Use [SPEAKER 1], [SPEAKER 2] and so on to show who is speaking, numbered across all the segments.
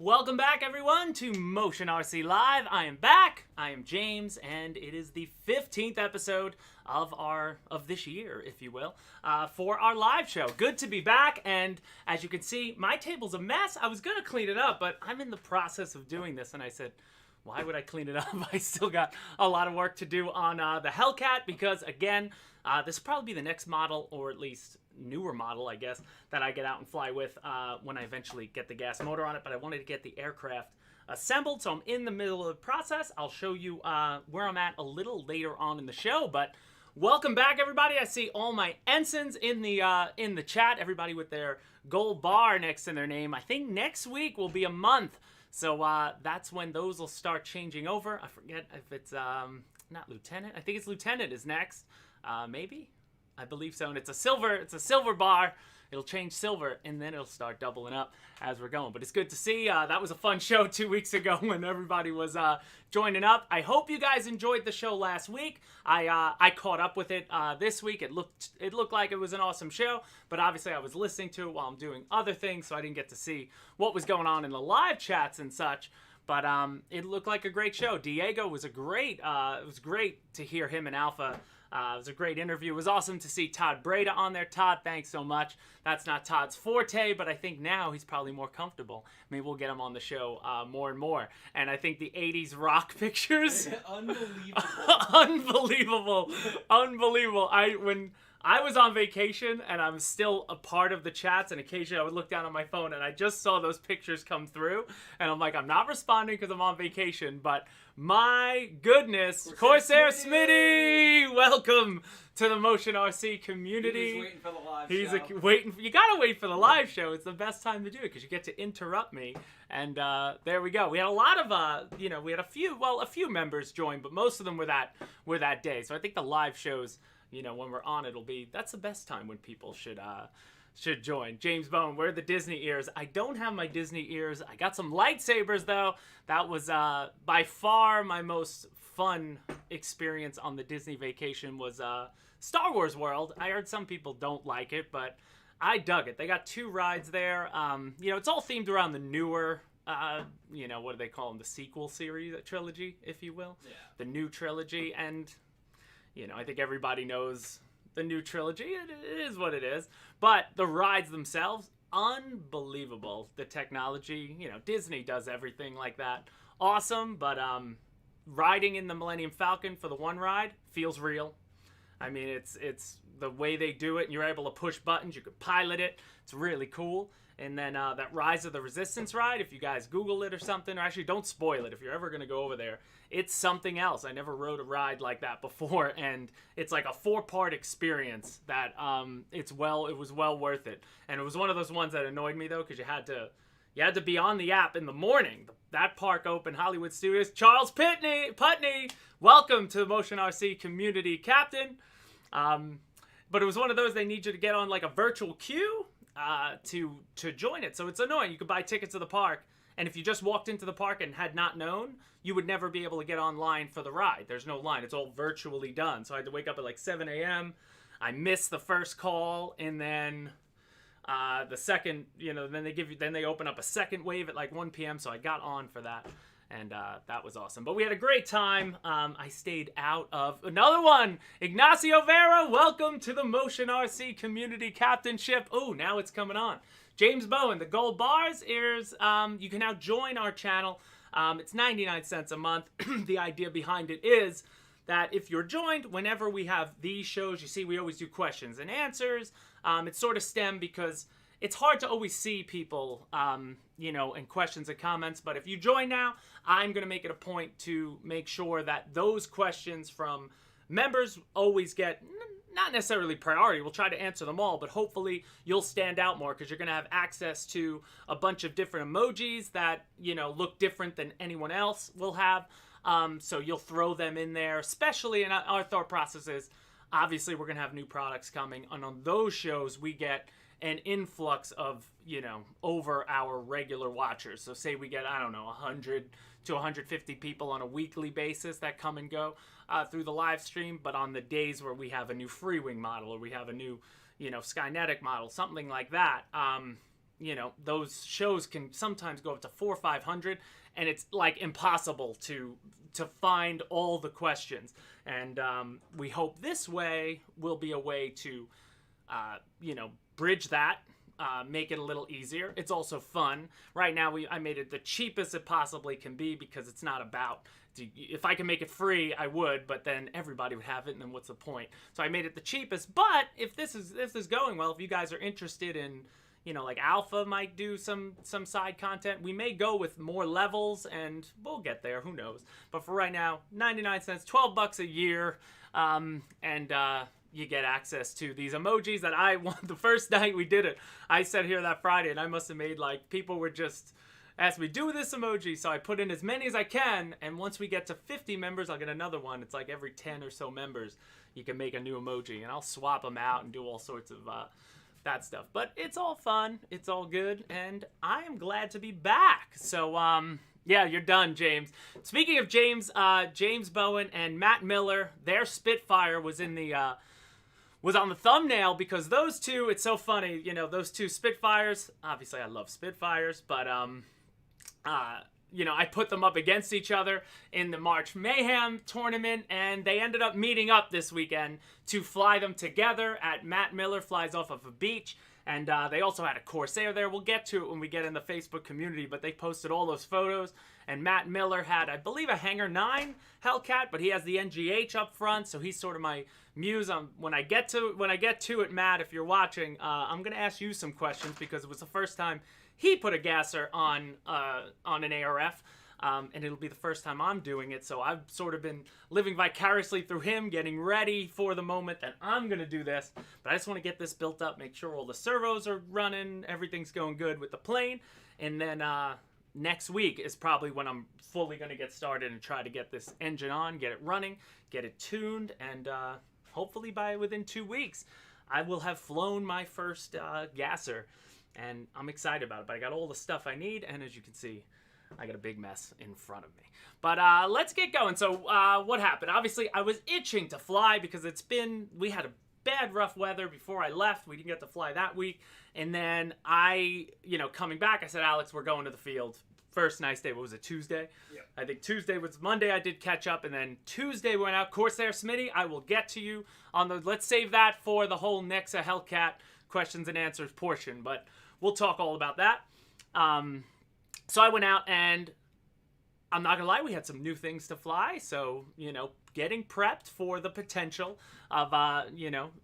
[SPEAKER 1] Welcome back, everyone, to Motion RC Live. I am back. I am James, and it is the 15th episode of this year, if you will, for our live show. Good to be back, and as you can see, my table's a mess. I was going to clean it up, but I'm in the process of doing this, and I said, why would I clean it up? I still got a lot of work to do on the Hellcat, because, again, this will probably be the next model, or at least newer model, I guess, that I get out and fly with when I eventually get the gas motor on it. But I wanted to get the aircraft assembled, so I'm in the middle of the process. I'll show you where I'm at a little later on in the show. But welcome back, everybody. I see all my ensigns in the chat. Everybody with their gold bar next to their name. I think next week will be a month, so that's when those will start changing over. I forget if it's not lieutenant. I think it's lieutenant is next. Maybe. I believe so, and it's a silver bar. It'll change silver, and then it'll start doubling up as we're going. But it's good to see. That was a fun show 2 weeks ago when everybody was joining up. I hope you guys enjoyed the show last week. I caught up with it this week. It looked like it was an awesome show, but obviously I was listening to it while I'm doing other things, so I didn't get to see what was going on in the live chats and such. But it looked like a great show. Diego was it was great to hear him and Alpha. It was a great interview. It was awesome to see Todd Breda on there. Todd, thanks so much. That's not Todd's forte, but I think now he's probably more comfortable. Maybe we'll get him on the show more and more. And I think the 80s rock pictures.
[SPEAKER 2] Unbelievable.
[SPEAKER 1] Unbelievable. When I was on vacation and I'm still a part of the chats, and occasionally I would look down on my phone and I just saw those pictures come through, and I'm like, I'm not responding because I'm on vacation, but my goodness, Corsair Smitty, welcome to the Motion RC community.
[SPEAKER 2] He was waiting for the live show.
[SPEAKER 1] You gotta wait for the live show. It's the best time to do it because you get to interrupt me. And there we go. We had a lot of, we had a few members join, but most of them were that day. So I think the live shows, when we're on, that's the best time when people should join. James Bone, where are the Disney ears? I don't have my Disney ears. I got some lightsabers, though. That was by far my most fun experience on the Disney vacation was Star Wars World. I heard some people don't like it, but I dug it. They got 2 rides there. It's all themed around the newer, what do they call them? The sequel series, trilogy, if you will.
[SPEAKER 2] Yeah.
[SPEAKER 1] The new trilogy. And, I think everybody knows the new trilogy. It is what it is. But the rides themselves, unbelievable. The technology, Disney does everything like that. Awesome, but riding in the Millennium Falcon for the one ride feels real. I mean, it's the way they do it, and you're able to push buttons. You could pilot it. It's really cool. And then that Rise of the Resistance ride, if you guys Google it or something, or actually don't spoil it if you're ever going to go over there, it's something else. I never rode a ride like that before, and it's like a 4-part experience that it was well worth it. And it was one of those ones that annoyed me, though, because you had to be on the app in the morning. That park opened, Hollywood Studios. Charles Putney, welcome to the Motion RC community, Captain. But it was one of those they need you to get on like a virtual queue to join it. So it's annoying. You could buy tickets to the park, and if you just walked into the park and had not known, you would never be able to get online for the ride. There's no line. It's all virtually done. So I had to wake up at like 7 a.m. I missed the first call, and then the second, then they open up a second wave at like 1 p.m. So I got on for that. And that was awesome. But we had a great time. I stayed out of another one. Ignacio Vera, welcome to the Motion RC community captainship. Oh, now it's coming on. James Bowen, the gold bars ears. You can now join our channel. It's 99 cents a month. The idea behind it is that if you're joined, whenever we have these shows, you see we always do questions and answers. It's sort of STEM because it's hard to always see people, in questions and comments. But if you join now, I'm going to make it a point to make sure that those questions from members always get, not necessarily priority. We'll try to answer them all, but hopefully you'll stand out more because you're going to have access to a bunch of different emojis that, look different than anyone else will have. So you'll throw them in there, especially in our thought processes. Obviously, we're going to have new products coming. And on those shows, we get an influx of, over our regular watchers. So say we get, 100 to 150 people on a weekly basis that come and go through the live stream. But on the days where we have a new Freewing model or we have a new, Skynetic model, something like that, those shows can sometimes go up to 400 or 500, and it's like impossible to find all the questions. And we hope this way will be a way to, bridge that, make it a little easier. It's also fun. Right now, I made it the cheapest it possibly can be because it's not about, if I can make it free, I would, but then everybody would have it, and then what's the point? So I made it the cheapest. But if this is going well, if you guys are interested in, like Alpha might do some side content, we may go with more levels, and we'll get there. Who knows? But for right now, 99 cents, $12 a year, and you get access to these emojis that I want. The first night we did it, I sat here that Friday, and I must have made, people were just asked me, do this emoji, so I put in as many as I can, and once we get to 50 members, I'll get another one. It's like every 10 or so members, you can make a new emoji, and I'll swap them out and do all sorts of that stuff. But it's all fun, it's all good, and I am glad to be back. So, yeah, you're done, James. Speaking of James, James Bowen and Matt Miller, their Spitfire was in the was on the thumbnail because those two, it's so funny, those two Spitfires, obviously I love Spitfires, but I put them up against each other in the March Mayhem tournament, and they ended up meeting up this weekend to fly them together. Matt Miller flies off of a beach, and they also had a Corsair there. We'll get to it when we get in the Facebook community, but they posted all those photos, and Matt Miller had, I believe, a Hangar 9 Hellcat, but he has the NGH up front, so he's sort of my muse. When I get to it, Matt, if you're watching, I'm going to ask you some questions because it was the first time he put a gasser on an ARF, and it'll be the first time I'm doing it, so I've sort of been living vicariously through him, getting ready for the moment that I'm going to do this. But I just want to get this built up, make sure all the servos are running, everything's going good with the plane, and then next week is probably when I'm fully going to get started and try to get this engine on, get it running, get it tuned, and hopefully within 2 weeks, I will have flown my first gasser. And I'm excited about it, but I got all the stuff I need, and as you can see, I got a big mess in front of me. But let's get going. So what happened? Obviously, I was itching to fly because we had a bad, rough weather before I left. We didn't get to fly that week. And then coming back, I said, Alex, we're going to the field. First nice day, what was it, Tuesday? Yep. I think Tuesday was Monday. I did catch up, and then Tuesday went out. Corsair Smitty, I will get to you on let's save that for the whole Nexa Hellcat questions and answers portion, but we'll talk all about that. So I went out, and I'm not gonna lie, we had some new things to fly, so getting prepped for the potential of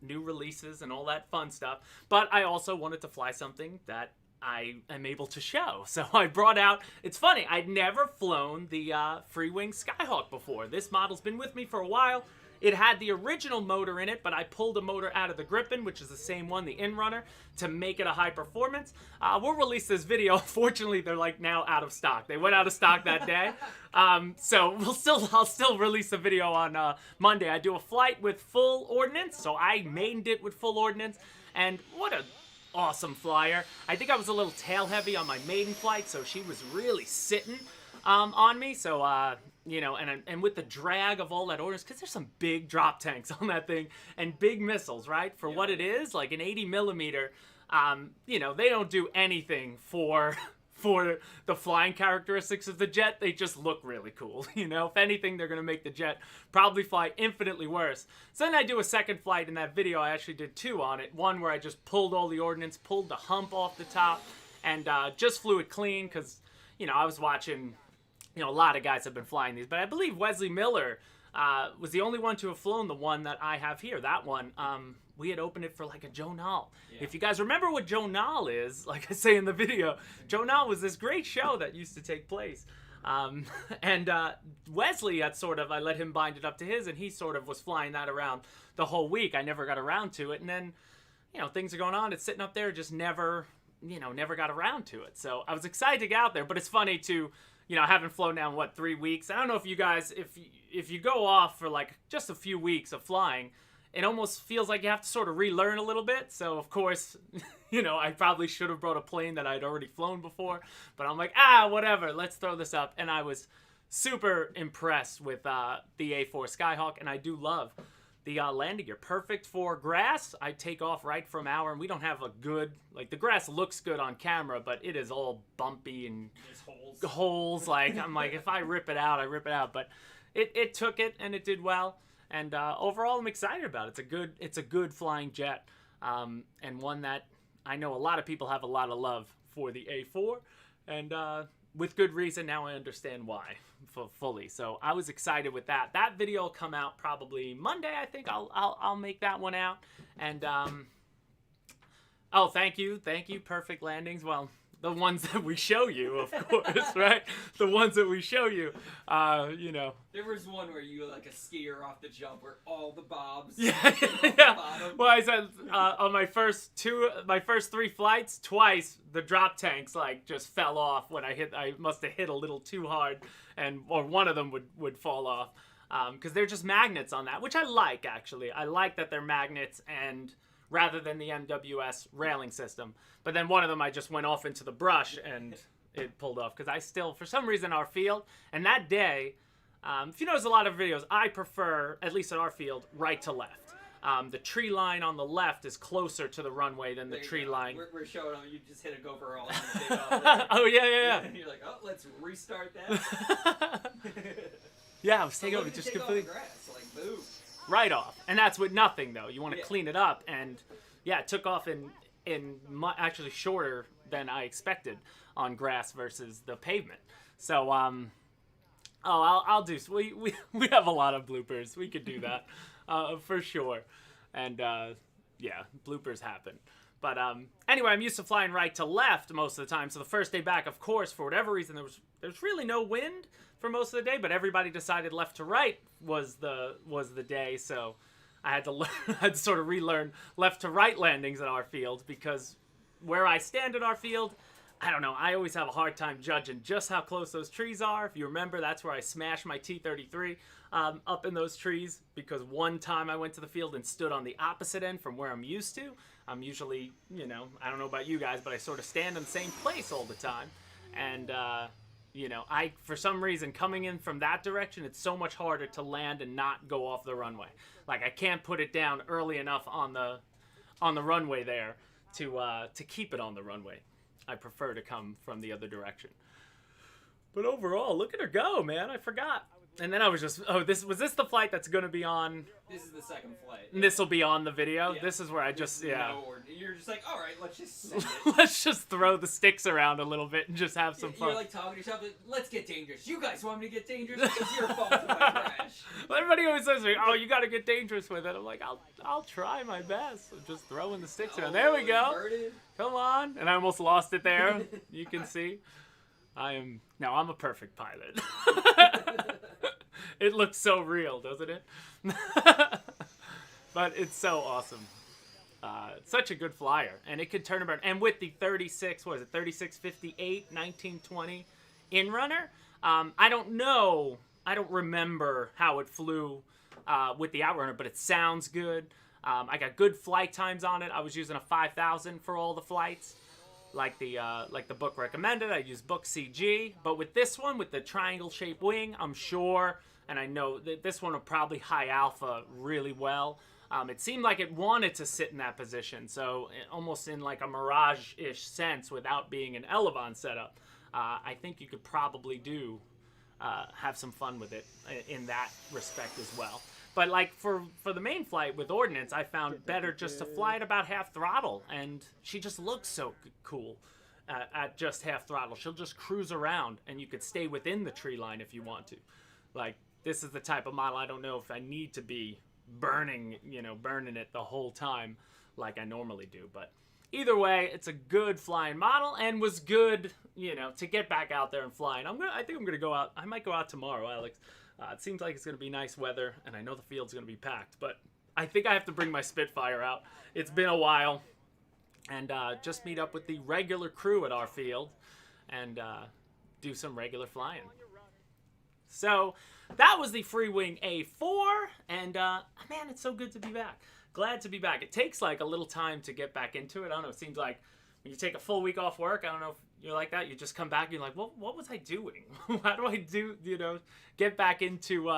[SPEAKER 1] new releases and all that fun stuff. But I also wanted to fly something that I am able to show, so I brought out, it's funny, I'd never flown the Freewing Skyhawk before. This model's been with me for a while. It had the original motor in it, but I pulled a motor out of the Griffin, which is the same one, the Inrunner, to make it a high performance. We'll release this video. Unfortunately, they're now out of stock. They went out of stock that day. So I'll still release the video on Monday. I do a flight with full ordnance, so I mained it with full ordnance, and what a awesome flyer. I think I was a little tail heavy on my maiden flight, so she was really sitting on me. So and with the drag of all that ordnance, because there's some big drop tanks on that thing and big missiles, right? For what it is, like an 80 millimeter, they don't do anything for the flying characteristics of the jet. They just look really cool. If anything, they're going to make the jet probably fly infinitely worse. So then I do a second flight in that video. I actually did two on it. One where I just pulled all the ordnance, pulled the hump off the top, and just flew it clean because, I was watching, a lot of guys have been flying these, but I believe Wesley Miller was the only one to have flown the one that I have here. That one, we had opened it for a Joe Nall. Yeah. If you guys remember what Joe Nall is, like I say in the video, Joe Nall was this great show that used to take place. And Wesley had I let him bind it up to his, and he sort of was flying that around the whole week. I never got around to it. And then, things are going on. It's sitting up there, just never got around to it. So I was excited to get out there, but it's funny to, I haven't flown now in 3 weeks. I don't know if you guys, if you go off for just a few weeks of flying, it almost feels like you have to sort of relearn a little bit. So of course, I probably should have brought a plane that I'd already flown before, but I'm like, whatever, let's throw this up. And I was super impressed with the A4 Skyhawk, and I do love the landing gear. Perfect for grass. I take off right from our, and we don't have a good, like the grass looks good on camera, but it is all bumpy and holes. Like, I'm like, if I rip it out, I rip it out. But it took it, and it did well. And overall, I'm excited about it. It's a good flying jet, and one that I know a lot of people have a lot of love for the A4, and with good reason. Now I understand why fully. So I was excited with that. That video will come out probably Monday. I think I'll make that one out. And oh, thank you, Perfect Landings. Well, the ones that we show you, of course, right? The ones that we show you, you know.
[SPEAKER 2] There was one where you were like a skier off the jump where all the bobs.
[SPEAKER 1] Yeah.
[SPEAKER 2] The
[SPEAKER 1] Well, I said on my first 3 flights, twice the drop tanks like just fell off when I must have hit a little too hard, or one of them would fall off, because they're just magnets on that, which I like actually. I like that they're magnets and rather than the MWS railing system. But then one of them I just went off into the brush and it pulled off because I still, for some reason, our field, and that day, if you notice a lot of videos, I prefer, at least at our field, right to left. The tree line on the left is closer to the runway than the tree line.
[SPEAKER 2] We're showing them you just hit a go for all.
[SPEAKER 1] Oh, yeah.
[SPEAKER 2] And you're like, oh, let's restart that.
[SPEAKER 1] Yeah, I was taking over just completely.
[SPEAKER 2] Grass, like, boom.
[SPEAKER 1] Right off. And that's with nothing, though. You want to clean it up. And, yeah, it took off in actually shorter than I expected on grass versus the pavement. So, I'll do. We have a lot of bloopers. We could do that for sure. And, yeah, bloopers happen. But, anyway, I'm used to flying right to left most of the time. So the first day back, of course, for whatever reason, there's really no wind for most of the day, but everybody decided left to right was the day, so I had to sort of relearn left to right landings at our field, because where I stand at our field, I don't know, I always have a hard time judging just how close those trees are. If you remember, that's where I smashed my T-33 up in those trees, because one time I went to the field and stood on the opposite end from where I'm used to. I'm usually, you know, I don't know about you guys, but I sort of stand in the same place all the time, and you know, for some reason, coming in from that direction, it's so much harder to land and not go off the runway. Like, I can't put it down early enough on the runway there to keep it on the runway. I prefer to come from the other direction. But overall, look at her go, man. I forgot. And then I was just, was this the flight that's going to be on?
[SPEAKER 2] This is the second flight.
[SPEAKER 1] And this will be on the video?
[SPEAKER 2] Yeah.
[SPEAKER 1] This is where I just,
[SPEAKER 2] You're just like, all right, let's just send it.
[SPEAKER 1] Let's just throw the sticks around a little bit and just have some fun.
[SPEAKER 2] You're like talking to yourself, let's get dangerous. You guys want me to get dangerous? It's your fault if I crash.
[SPEAKER 1] Well, everybody always says to me, oh, you got to get dangerous with it. I'm like, I'll try my best. I'm just throwing the sticks around. There we go.
[SPEAKER 2] Inverted.
[SPEAKER 1] Come on. And I almost lost it there. You can see. I'm a perfect pilot. It looks so real, doesn't it? But it's so awesome. Such a good flyer, and it could turn around. And with the 3658 1920 in-runner, I don't remember how it flew with the outrunner, but it sounds good. I got good flight times on it. I was using a 5,000 for all the flights, like the book recommended. I used book CG, but with this one, with the triangle-shaped wing, I'm sure, and I know that this one will probably high alpha really well. It seemed like it wanted to sit in that position, so almost in like a Mirage-ish sense without being an Elevon setup. I think you could probably have some fun with it in that respect as well. But like for the main flight with Ordnance, I found better just to fly at about half throttle, and she just looks so cool at just half throttle. She'll just cruise around, and you could stay within the tree line if you want to. Like, this is the type of model I don't know if I need to be burning it the whole time like I normally do. But either way, it's a good flying model, and was good, to get back out there and flying. I think I'm gonna go out. I might go out tomorrow, Alex. It seems like it's gonna be nice weather, and I know the field's gonna be packed, but I think I have to bring my Spitfire out. It's been a while, and just meet up with the regular crew at our field and do some regular flying. So that was the Freewing A4, and man, it's so good to be back. Glad to be back. It takes like a little time to get back into it. I don't know, it seems like when you take a full week off work, I don't know if you're like that, you just come back and you're like, well, what was I doing? How do I get back into,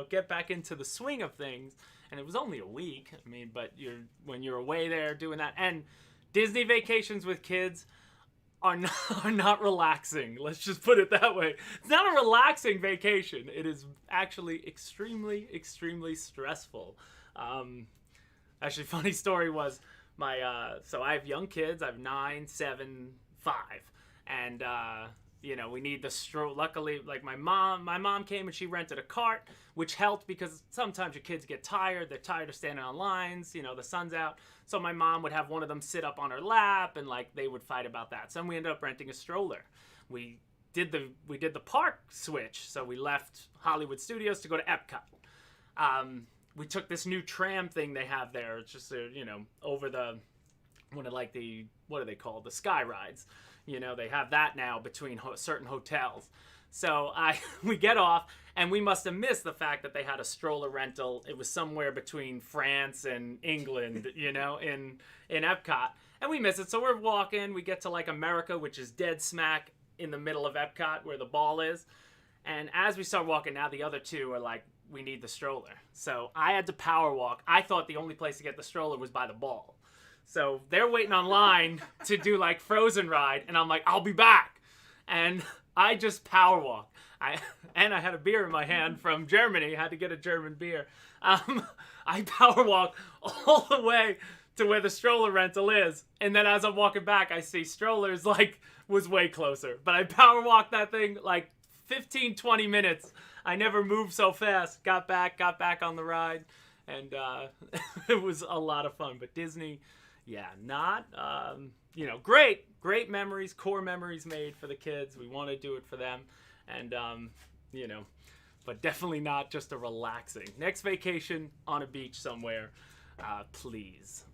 [SPEAKER 1] get back into the swing of things? and it was only a week. I mean, but when you're away there doing that, and Disney vacations with kids are not relaxing. Let's just put it that way. It's not a relaxing vacation. It is actually extremely, extremely stressful. Actually, funny story was so I have young kids. I have 9, 7, 5, and we need the stroller. Luckily, like my mom came and she rented a cart, which helped because sometimes your kids get tired. They're tired of standing on lines. The sun's out. So my mom would have one of them sit up on her lap, and like they would fight about that. So we ended up renting a stroller. We did the park switch. So we left Hollywood Studios to go to Epcot. We took this new tram thing they have there. It's just over the what are they called? The sky rides. They have that now between certain hotels. So we get off, and we must have missed the fact that they had a stroller rental. It was somewhere between France and England, in Epcot. And we miss it. So we're walking. We get to like America, which is dead smack in the middle of Epcot where the ball is. And as we start walking, now the other two are like, we need the stroller. So I had to power walk. I thought the only place to get the stroller was by the ball. So they're waiting online to do like Frozen ride, and I'm like, I'll be back. And I just power walk. I had a beer in my hand from Germany. I had to get a German beer. I power walk all the way to where the stroller rental is. And then as I'm walking back, I see strollers was way closer. But I power walked that thing like 15, 20 minutes. I never moved so fast. Got back on the ride. And it was a lot of fun. But Disney, great memories, core memories made for the kids. We want to do it for them. And, but definitely not just a relaxing. Next vacation on a beach somewhere, please.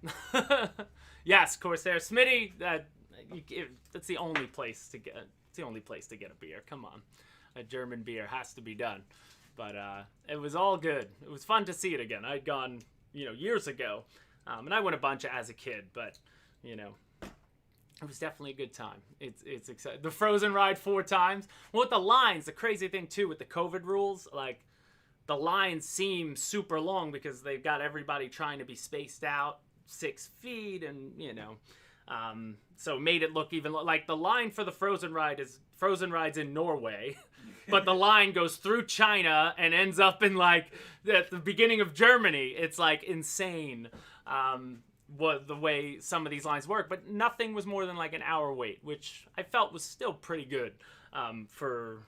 [SPEAKER 1] Yes, Corsair. Smitty, that's the only place to get, a beer. Come on. A German beer has to be done. But it was all good. It was fun to see it again. I'd gone, years ago. And I went a bunch as a kid, but, it was definitely a good time. It's exciting. The Frozen ride 4 times. Well, with the lines, the crazy thing, too, with the COVID rules, like, the lines seem super long because they've got everybody trying to be spaced out 6 feet and, so made it look even like the line for the Frozen ride's in Norway, but the line goes through China and ends up in like at the beginning of Germany. It's like insane. What the way some of these lines work, but nothing was more than like an hour wait, which I felt was still pretty good for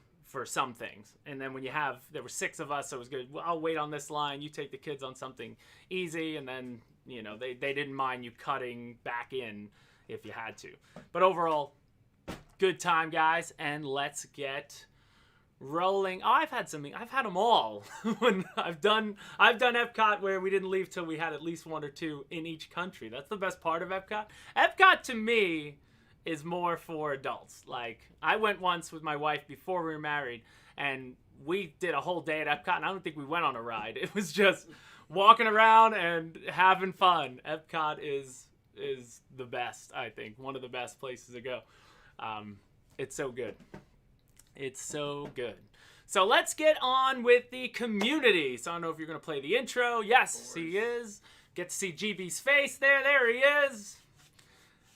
[SPEAKER 1] some things. And then when there were 6 of us, so it was good. Well, I'll wait on this line. You take the kids on something easy, and then they didn't mind you cutting back in if you had to. But overall, good time, guys, and let's get rolling. Oh, I've had them all. When I've done Epcot where we didn't leave till we had at least 1 or 2 in each country. That's the best part of Epcot. Epcot to me is more for adults. Like, I went once with my wife before we were married, and we did a whole day at Epcot, and I don't think we went on a ride. It was just walking around and having fun. Epcot is the best, I think. One of the best places to go. It's so good. It's so good. So let's get on with the community. So I don't know if you're going to play the intro. Yes, he is. Get to see GB's face there. There he is.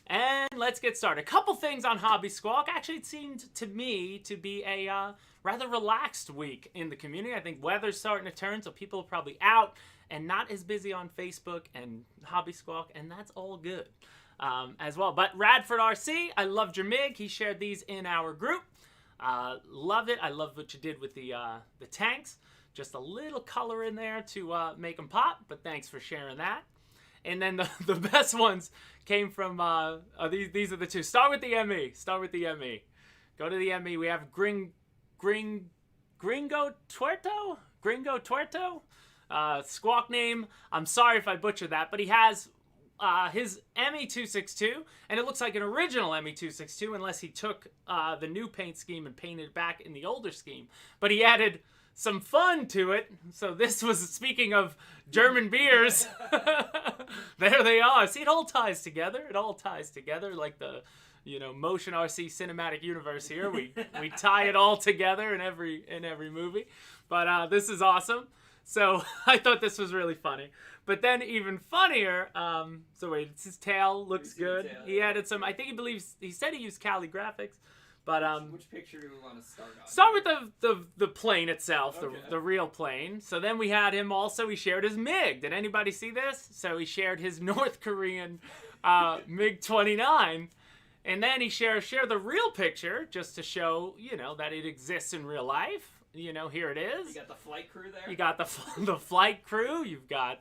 [SPEAKER 1] And let's get started. A couple things on Hobby Squawk. Actually, it seemed to me to be a rather relaxed week in the community. I think weather's starting to turn, so people are probably out and not as busy on Facebook and Hobby Squawk, and that's all good as well. But Radford RC, I loved your MiG. He shared these in our group. Love it. I love what you did with the tanks. Just a little color in there to make them pop, but thanks for sharing that. And then the best ones came from, these are the 2. Start with the ME. Go to the ME. We have Gringo Tuerto? Squawk name. I'm sorry if I butchered that, but he has his ME262, and it looks like an original ME262 unless he took the new paint scheme and painted it back in the older scheme. But he added some fun to it. So this was, speaking of German beers, there they are. See, it all ties together. Like the, Motion RC cinematic universe here. We tie it all together in every movie. But this is awesome. So I thought this was really funny. But then even funnier, so wait, his tail looks good.
[SPEAKER 2] Tail,
[SPEAKER 1] He added some, I think he said he used Cali graphics. But
[SPEAKER 2] which picture do we want to start on?
[SPEAKER 1] start with the plane itself,
[SPEAKER 2] Okay.
[SPEAKER 1] the real plane. So then we had him also, he shared his MiG. Did anybody see this? So he shared his North Korean MiG-29. And then he shared the real picture just to show, that it exists in real life. Here it is.
[SPEAKER 2] You got the flight crew there?
[SPEAKER 1] You got the flight crew. You've got,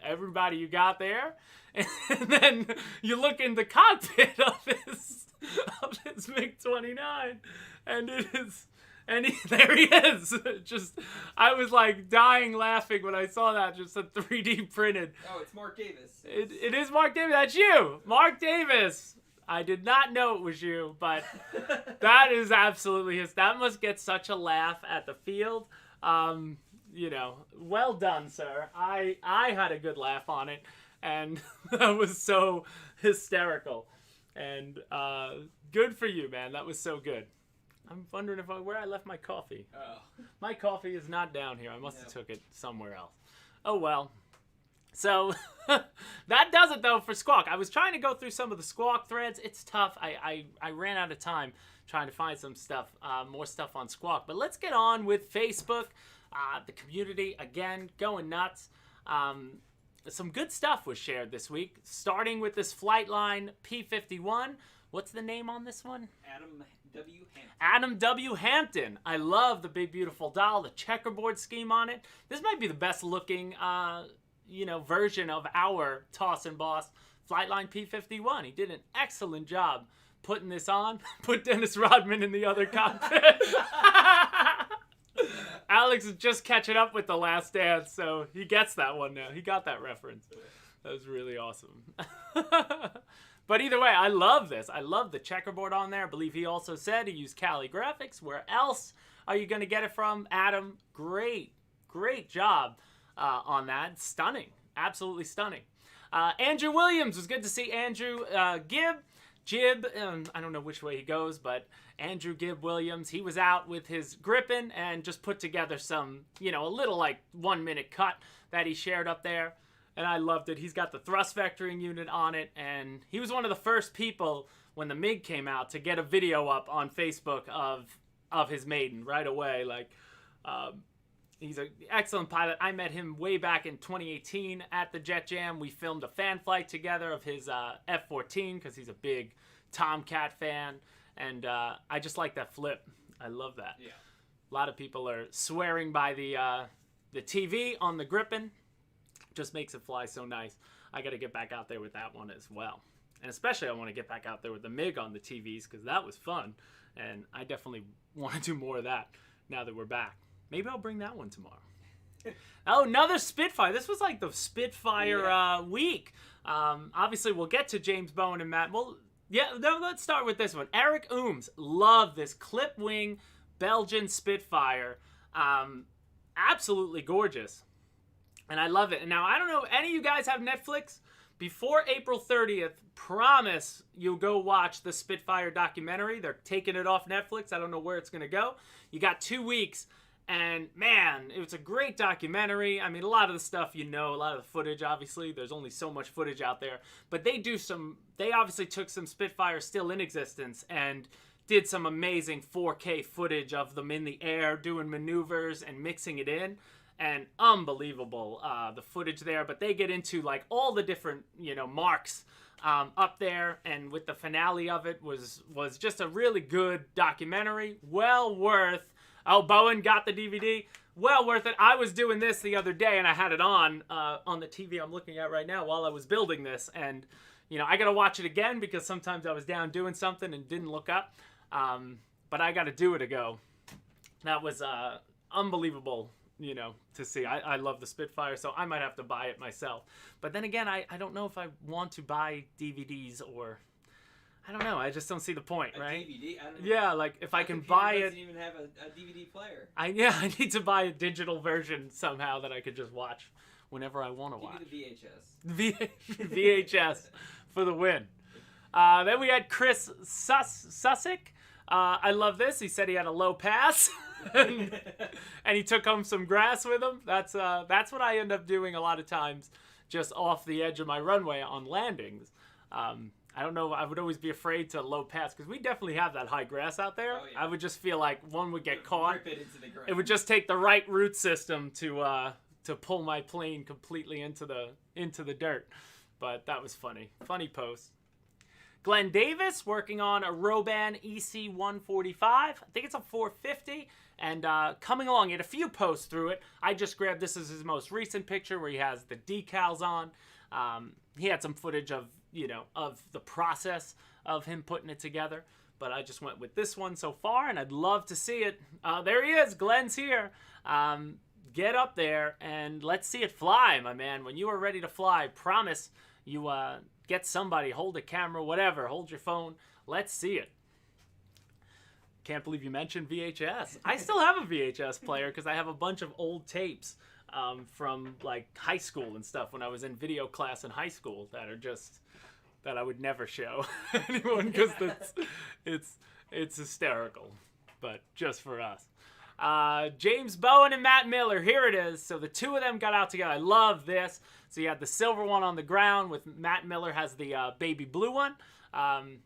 [SPEAKER 1] everybody you got there. And then you look in the cockpit of his MiG-29, and there he is. I was like dying laughing when I saw that, just a 3D printed.
[SPEAKER 2] Oh, it's Mark Davis.
[SPEAKER 1] It is Mark Davis. That's you, Mark Davis. I did not know it was you, but that is absolutely his. That must get such a laugh at the field. Well done, sir. I had a good laugh on it, and that was so hysterical. And good for you, man. That was so good. I'm wondering where I left my coffee.
[SPEAKER 2] Oh.
[SPEAKER 1] My coffee is not down here. I must have took it somewhere else. Oh, well. So that does it, though, for Squawk. I was trying to go through some of the Squawk threads. It's tough. I ran out of time trying to find some stuff, more stuff on Squawk. But let's get on with Facebook. The community, again, going nuts. Some good stuff was shared this week, starting with this Flightline P-51. What's the name on this one?
[SPEAKER 2] Adam W. Hampton.
[SPEAKER 1] Adam W. Hampton. I love the big, beautiful doll, the checkerboard scheme on it. This might be the best looking, version of our Toss and Boss Flightline P-51. He did an excellent job putting this on. Put Dennis Rodman in the other cockpit. Alex is just catching up with The Last Dance, so he gets that one now. He got that reference. That was really awesome. But either way, I love this. I love the checkerboard on there. I believe he also said he used Cali graphics. Where else are you going to get it from? Adam, great job on that. Stunning. Absolutely stunning. Andrew Williams. It was good to see Andrew Jib, I don't know which way he goes, but Andrew Gibb Williams, he was out with his Gripen and just put together some, a little like 1 minute cut that he shared up there. And I loved it. He's got the thrust vectoring unit on it. And he was one of the first people when the MiG came out to get a video up on Facebook of his maiden right away. Like, he's an excellent pilot. I met him way back in 2018 at the Jet Jam. We filmed a fan flight together of his F-14 because he's a big Tomcat fan. And I just like that flip. I love that.
[SPEAKER 2] Yeah.
[SPEAKER 1] A lot of people are swearing by the TV on the Gripen. Just makes it fly so nice. I got to get back out there with that one as well. And especially I want to get back out there with the MiG on the TVs because that was fun. And I definitely want to do more of that now that we're back. Maybe I'll bring that one tomorrow. Oh, another Spitfire. This was like the Spitfire week. Obviously, we'll get to James Bowen and Matt. Well, let's start with this one. Eric Ooms. Love this clip wing Belgian Spitfire. Absolutely gorgeous. And I love it. And now, I don't know, any of you guys have Netflix? Before April 30th, promise you'll go watch the Spitfire documentary. They're taking it off Netflix. I don't know where it's going to go. You got 2 weeks. And, man, it was a great documentary. I mean, a lot of the stuff a lot of the footage, obviously. There's only so much footage out there. But they obviously took some Spitfires still in existence and did some amazing 4K footage of them in the air, doing maneuvers and mixing it in. And unbelievable, the footage there. But they get into, like, all the different, marks up there. And with the finale of it was just a really good documentary. Well worth. Oh, Bowen got the DVD. Well worth it. I was doing this the other day, and I had it on the TV I'm looking at right now while I was building this. And, I got to watch it again because sometimes I was down doing something and didn't look up. But I got to do it ago. That was unbelievable, to see. I love the Spitfire, so I might have to buy it myself. But then again, I don't know if I want to buy DVDs or... I don't know. I just don't see the point, right?
[SPEAKER 2] DVD? I don't know.
[SPEAKER 1] Yeah, like if I can buy it...
[SPEAKER 2] doesn't even have a DVD player.
[SPEAKER 1] I need to buy a digital version somehow that I could just watch whenever I want to watch.
[SPEAKER 2] Give me the VHS.
[SPEAKER 1] VHS for the win. Then we had Chris Sussick. I love this. He said he had a low pass. and he took home some grass with him. That's what I end up doing a lot of times, just off the edge of my runway on landings. I don't know. I would always be afraid to low pass because we definitely have that high grass out there.
[SPEAKER 2] Oh, yeah.
[SPEAKER 1] I would just feel like one would get caught.
[SPEAKER 2] Rip it into the ground.
[SPEAKER 1] It would just take the right root system to pull my plane completely into the dirt. But that was funny. Funny post. Glenn Davis working on a Roban EC-145. I think it's a 450. And coming along, he had a few posts through it. I just grabbed this as his most recent picture where he has the decals on. He had some footage of the process of him putting it together. But I just went with this one so far, and I'd love to see it. There he is. Glenn's here. Get up there, and let's see it fly, my man. When you are ready to fly, promise you get somebody, hold a camera, whatever. Hold your phone. Let's see it. Can't believe you mentioned VHS. I still have a VHS player because I have a bunch of old tapes from like high school and stuff when I was in video class in high school that I would never show anyone because it's hysterical, but just for us. James Bowen and Matt Miller, here it is. So the two of them got out together. I love this. So you had the silver one on the ground with Matt Miller has the baby blue one.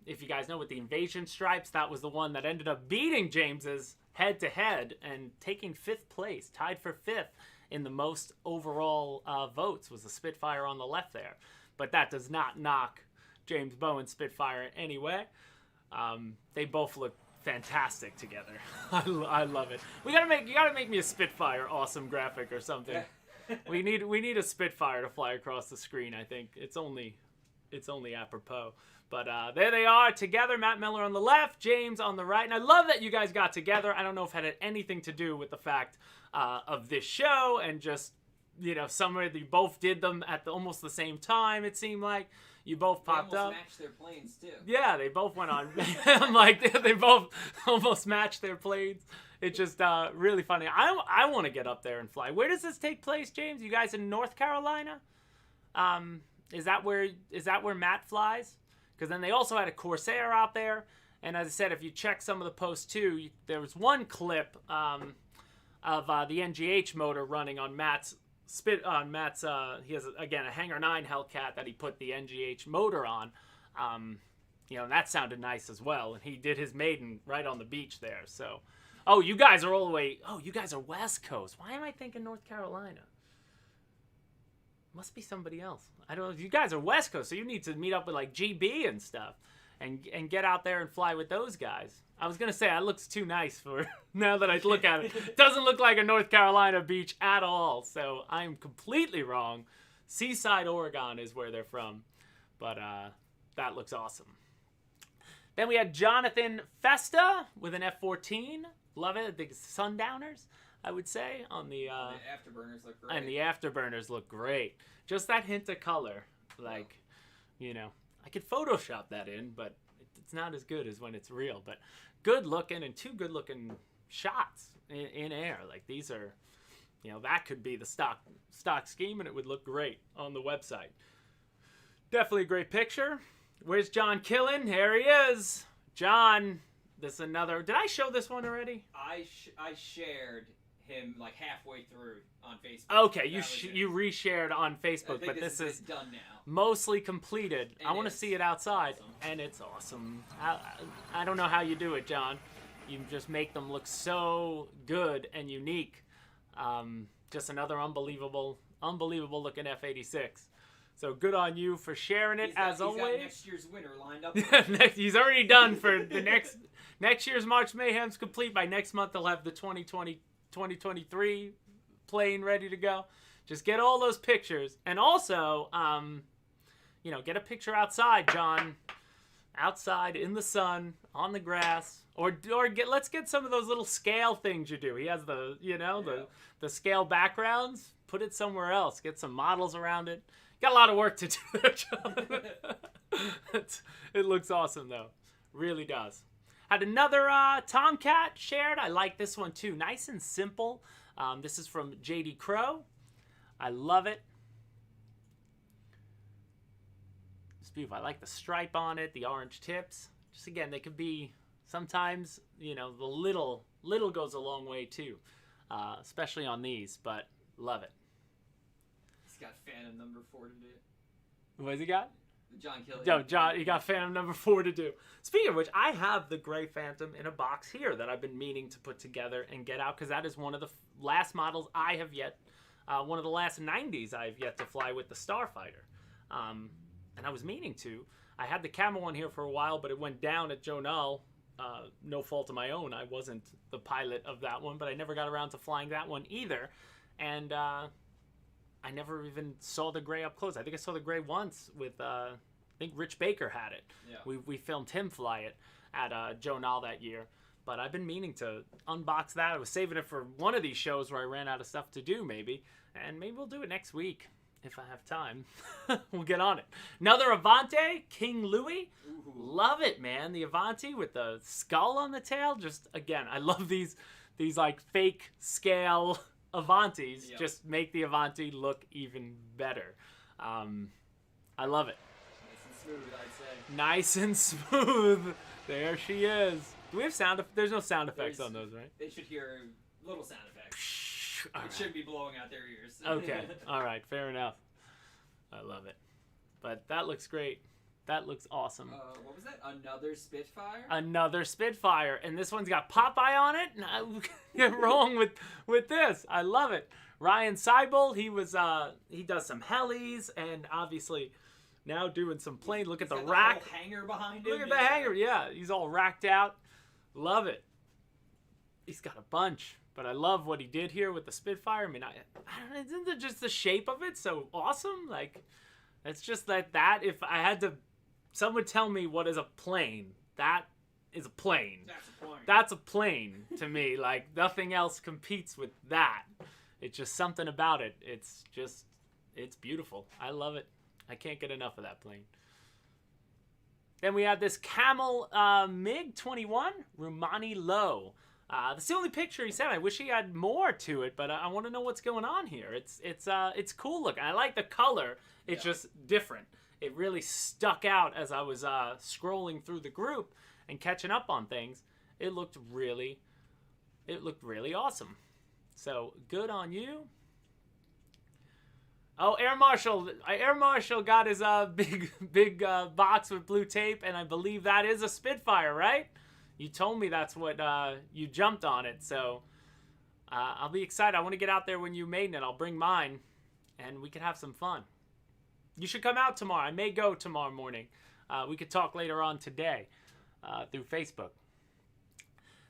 [SPEAKER 1] If you guys know with the invasion stripes, that was the one that ended up beating James's head-to-head and taking 5th place, tied for 5th in the most overall votes was the Spitfire on the left there. But that does not knock James Bowen's Spitfire in any way. They both look fantastic together. I love it. You gotta make me a Spitfire awesome graphic or something. we need a Spitfire to fly across the screen. I think it's only apropos. But there they are together. Matt Miller on the left, James on the right. And I love that you guys got together. I don't know if it had anything to do with the fact of this show and just, somewhere you both did them at almost the same time, it seemed like. You both popped up.
[SPEAKER 2] They almost matched their planes, too.
[SPEAKER 1] Yeah, they both went on. I'm like, they both almost matched their planes. It's just really funny. I want to get up there and fly. Where does this take place, James? You guys in North Carolina? Is that where Matt flies? Because then they also had a Corsair out there. And as I said, if you check some of the posts too, there was one clip of the NGH motor running on Matt's he has again a Hangar 9 Hellcat that he put the NGH motor on. And that sounded nice as well. And he did his maiden right on the beach there. So, you guys are all the way. You guys are West Coast. Why am I thinking North Carolina? Must be somebody else. I don't know. You guys are West Coast, so you need to meet up with like GB and stuff and get out there and fly with those guys. I was going to say, that looks too nice for now that I look at it. It doesn't look like a North Carolina beach at all, so I'm completely wrong. Seaside, Oregon is where they're from, but that looks awesome. Then we had Jonathan Festa with an F-14. Love it. The Sundowners, I would say, on the
[SPEAKER 2] afterburners look great.
[SPEAKER 1] And the afterburners look great. Just that hint of color, like, I could Photoshop that in, but it's not as good as when it's real. But good looking and 2 good looking shots in air. Like these are, that could be the stock scheme, and it would look great on the website. Definitely a great picture. Where's John Killen? There he is. John, this is another. Did I show this one already?
[SPEAKER 2] I shared him like halfway through on Facebook.
[SPEAKER 1] Okay, you reshared on Facebook, but this is
[SPEAKER 2] done now.
[SPEAKER 1] Mostly completed. I want to see it outside, and it's awesome. I don't know how you do it, John. You just make them look so good and unique. Just another unbelievable looking F-86. So good on you for sharing it, as always.
[SPEAKER 2] He's got next year's winner lined up.
[SPEAKER 1] He's already done for the next year's March Mayhem's complete. By next month, they'll have the 2023 plane ready to go. Just get all those pictures, and also, get a picture outside, John, outside in the sun on the grass, or let's get some of those little scale things you do. He has the the scale backgrounds. Put it somewhere else. Get some models around it. Got a lot of work to do there, John. It looks awesome though, really does. Had another Tomcat shared. I like this one too. Nice and simple. This is from JD Crow. I love it. It's beautiful. I like the stripe on it, the orange tips. Just again, they could be sometimes, the little goes a long way too, especially on these, but love it.
[SPEAKER 2] He's got Phantom number 4 to do.
[SPEAKER 1] What's he got?
[SPEAKER 2] John Kelly.
[SPEAKER 1] No, John, you got Phantom number 4 to do. Speaking of which, I have the gray Phantom in a box here that I've been meaning to put together and get out, because that is one of the last models I have yet, one of the last 90s I have yet to fly with the Starfighter. And I was meaning to. I had the Camel one here for a while, but it went down at Joe Null. No fault of my own. I wasn't the pilot of that one, but I never got around to flying that one either. And I never even saw the gray up close. I think I saw the gray once with, I think Rich Baker had it. Yeah. We filmed him fly it at Joe Null that year. But I've been meaning to unbox that. I was saving it for one of these shows where I ran out of stuff to do, maybe. And maybe we'll do it next week if I have time. We'll get on it. Another Avante, King Louis. Ooh. Love it, man. The Avante with the skull on the tail. Just, again, I love these like fake scale Avantis. Yep. Just make the Avante look even better. I love it.
[SPEAKER 2] Nice and smooth, I'd say.
[SPEAKER 1] Nice and smooth. There she is. Do we have sound? There's no sound effects on those, right?
[SPEAKER 2] They should hear little sound effects.
[SPEAKER 1] All
[SPEAKER 2] it
[SPEAKER 1] right.
[SPEAKER 2] Shouldn't be blowing out their ears.
[SPEAKER 1] Okay. All right. Fair enough. I love it. But that looks great. That looks awesome.
[SPEAKER 2] What was that? Another Spitfire?
[SPEAKER 1] Another Spitfire. And this one's got Popeye on it. Get wrong with this. I love it. Ryan Seibel, he does some helis and obviously now doing some plane. Look at the rack.
[SPEAKER 2] Whole hanger behind him.
[SPEAKER 1] Look at the hanger. Yeah. He's all racked out. Love it. He's got a bunch. But I love what he did here with the Spitfire. I mean, I don't know, isn't it just the shape of it so awesome? Like, it's just that if I had to, someone tell me what is a plane, that is a plane.
[SPEAKER 2] That's a plane.
[SPEAKER 1] That's a plane to me. Like, nothing else competes with that. It's just something about it. It's beautiful. I love it. I can't get enough of that plane. Then we have this Camel MiG-21 Rumani Low. That's the only picture he said. I wish he had more to it, but I want to know what's going on here. It's cool looking. I like the color. It's just different. It really stuck out as I was scrolling through the group and catching up on things. It looked really awesome. So good on you. Oh, Air Marshal got his big box with blue tape, and I believe that is a Spitfire, right? You told me that's what you jumped on it, so I'll be excited. I want to get out there when you made it. I'll bring mine, and we can have some fun. You should come out tomorrow. I may go tomorrow morning. We could talk later on today through Facebook.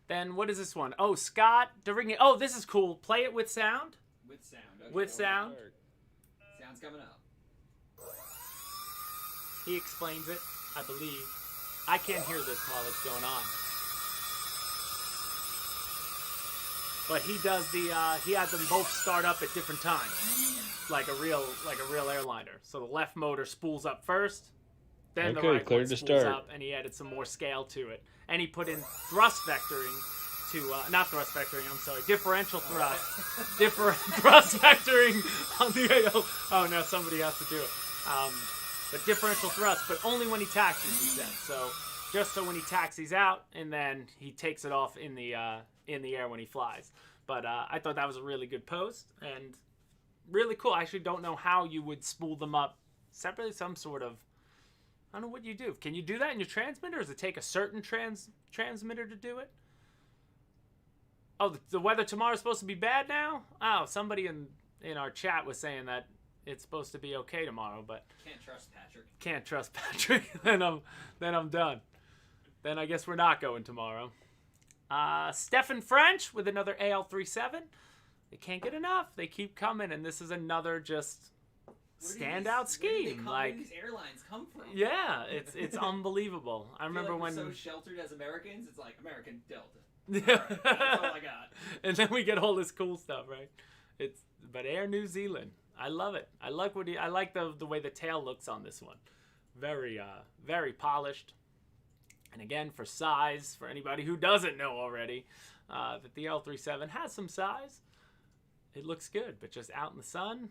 [SPEAKER 1] Then what is this one? Oh, Scott DeRigny. Oh, this is cool. Play it with sound.
[SPEAKER 2] With sound. Okay.
[SPEAKER 1] With sound.
[SPEAKER 2] Sound's coming up.
[SPEAKER 1] He explains it, I believe. I can't hear this while it's going on. But he does he has them both start up at different times. Like a real airliner. So the left motor spools up first, then the right one spools up, and he added some more scale to it. And he put in thrust vectoring to, not thrust vectoring, I'm sorry, differential thrust. Thrust vectoring on the AO. Oh no, somebody has to do it. But differential thrust, but only when he taxis, he said. So just so when he taxis out, and then he takes it off in the air when he flies. But I thought that was a really good post and really cool. I actually don't know how you would spool them up separately. Some sort of, I don't know what you do. Can you do that in your transmitter, or does it take a certain transmitter to do it? Oh, the weather tomorrow is supposed to be bad now? Oh, somebody in our chat was saying that it's supposed to be okay tomorrow, but can't trust Patrick. then I'm done. Then I guess we're not going tomorrow. Stefan French with another AL-37. They can't get enough. They keep coming, and this is another just standout scheme.
[SPEAKER 2] Where do these airlines come from?
[SPEAKER 1] Yeah, it's unbelievable. I remember when
[SPEAKER 2] we're so sheltered as Americans. It's like American Delta.
[SPEAKER 1] Yeah.
[SPEAKER 2] Right, that's all I got.
[SPEAKER 1] And then we get all this cool stuff, right? But Air New Zealand. I love it. I like the way the tail looks on this one. Very very polished. And again, for size, for anybody who doesn't know already, that the L37 has some size. It looks good, but just out in the sun,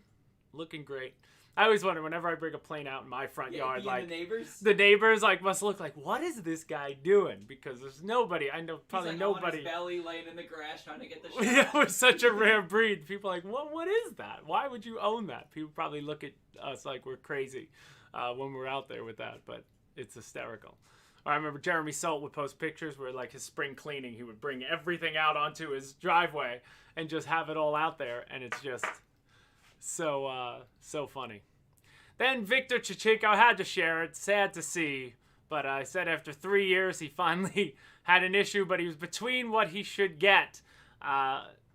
[SPEAKER 1] looking great. I always wonder whenever I bring a plane out in my front yard, like
[SPEAKER 2] the
[SPEAKER 1] neighbors like must look like, what is this guy doing? Because there's nobody. I know probably
[SPEAKER 2] He's, like,
[SPEAKER 1] nobody.
[SPEAKER 2] on his belly laying in the grass trying to get the shot.
[SPEAKER 1] Yeah, we're such a rare breed. People are like, what is that? Why would you own that? People probably look at us like we're crazy when we're out there with that, but it's hysterical. I remember Jeremy Salt would post pictures where, like, his spring cleaning, he would bring everything out onto his driveway and just have it all out there, and it's just so funny. Then Victor Chichico had to share it. Sad to see, but I said after 3 years he finally had an issue, but he was between what he should get,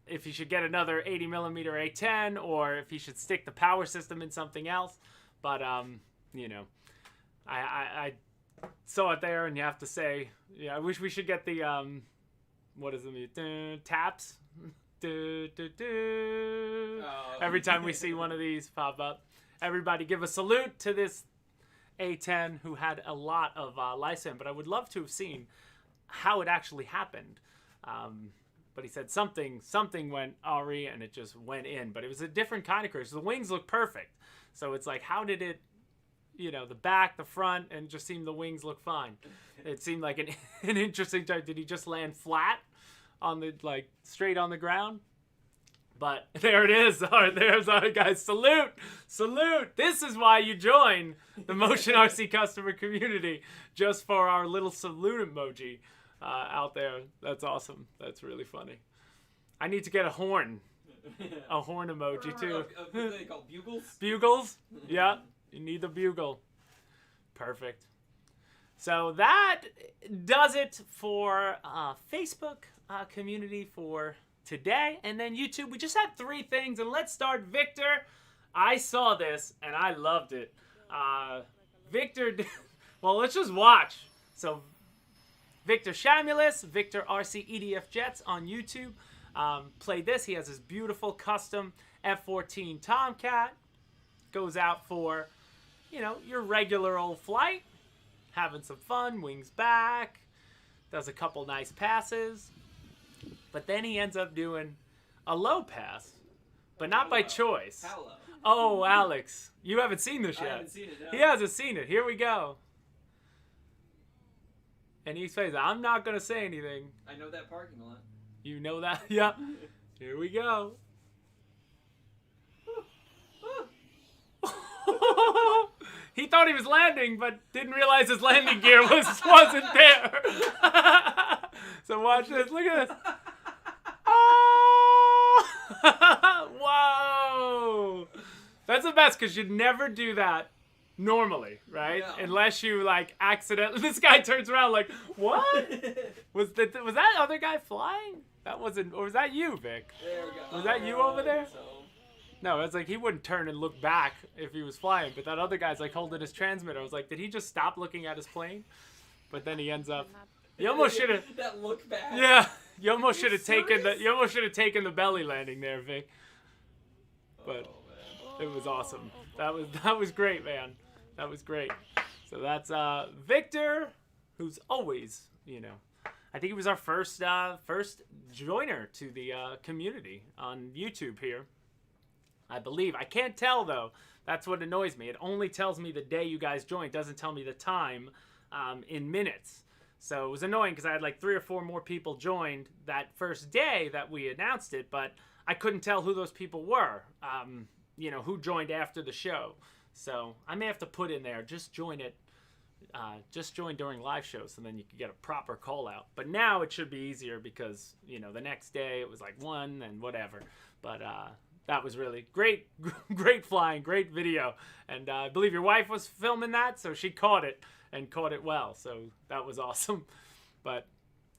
[SPEAKER 1] if he should get another 80mm A10 or if he should stick the power system in something else. But you know, I saw it there, and you have to say, yeah, I wish we should get the what is it? Taps. Every time we see one of these pop up. Everybody give a salute to this A10 who had a lot of lifespan, but I would love to have seen how it actually happened. But he said something went RE and it just went in, but it was a different kind of crash. The wings look perfect. So it's like, how did it, you know, the back, the front, and just seemed the wings look fine. It seemed like an interesting type. Did he just land flat on the, like, straight on the ground? But there it is. All right, there's our guys. Salute. This is why you join the Motion RC customer community, just for our little salute emoji out there. That's awesome. That's really funny. I need to get a horn emoji too.
[SPEAKER 2] What are they called? Bugles?
[SPEAKER 1] Bugles? Yeah, you need the bugle. Perfect. So that does it for Facebook community for today. And then YouTube, we just had 3 things, and let's start. Victor, I saw this and I loved it. Victor, well, let's just watch. So Victor Shamulus, Victor RC EDF Jets on YouTube, played this. He has his beautiful custom F-14 Tomcat. Goes out for, you know, your regular old flight, having some fun, wings back, does a couple nice passes. But then he ends up doing a low pass, but not by choice.
[SPEAKER 2] Hello.
[SPEAKER 1] Oh, Alex, you haven't seen this yet.
[SPEAKER 2] I haven't seen it, no.
[SPEAKER 1] He hasn't seen it. Here we go. And he says, I'm not going to say anything.
[SPEAKER 2] I know that parking lot.
[SPEAKER 1] You know that? Yeah. Here we go. He thought he was landing, but didn't realize his landing gear wasn't there. So watch this. Look at this. Oh! Whoa! That's the best, because you'd never do that normally, right?
[SPEAKER 2] No.
[SPEAKER 1] Unless you, like, accidentally. This guy turns around like, what? Was that other guy flying? That wasn't. Or was that you, Vic?
[SPEAKER 2] There we go.
[SPEAKER 1] Was that you over there?
[SPEAKER 2] So.
[SPEAKER 1] No, it's like he wouldn't turn and look back if he was flying, but that other guy's like holding his transmitter. I was like, did he just stop looking at his plane? But then he ends up. You almost should have.
[SPEAKER 2] That look back.
[SPEAKER 1] Yeah, you almost should have taken the. You almost should have taken the belly landing there, Vic. But it was awesome. That was great, man. That was great. So that's Victor, who's always, you know, I think he was our first joiner to the community on YouTube here. I believe. I can't tell, though. That's what annoys me. It only tells me the day you guys joined. It doesn't tell me the time in minutes. So it was annoying because I had like 3 or 4 more people joined that first day that we announced it, but I couldn't tell who those people were, you know, who joined after the show. So I may have to put in there, just join it. Just join during live shows, and then you can get a proper call out. But now it should be easier because, you know, the next day it was like 1 and whatever. But that was really great, great flying, great video. And I believe your wife was filming that, so she caught it and caught it well. So that was awesome. But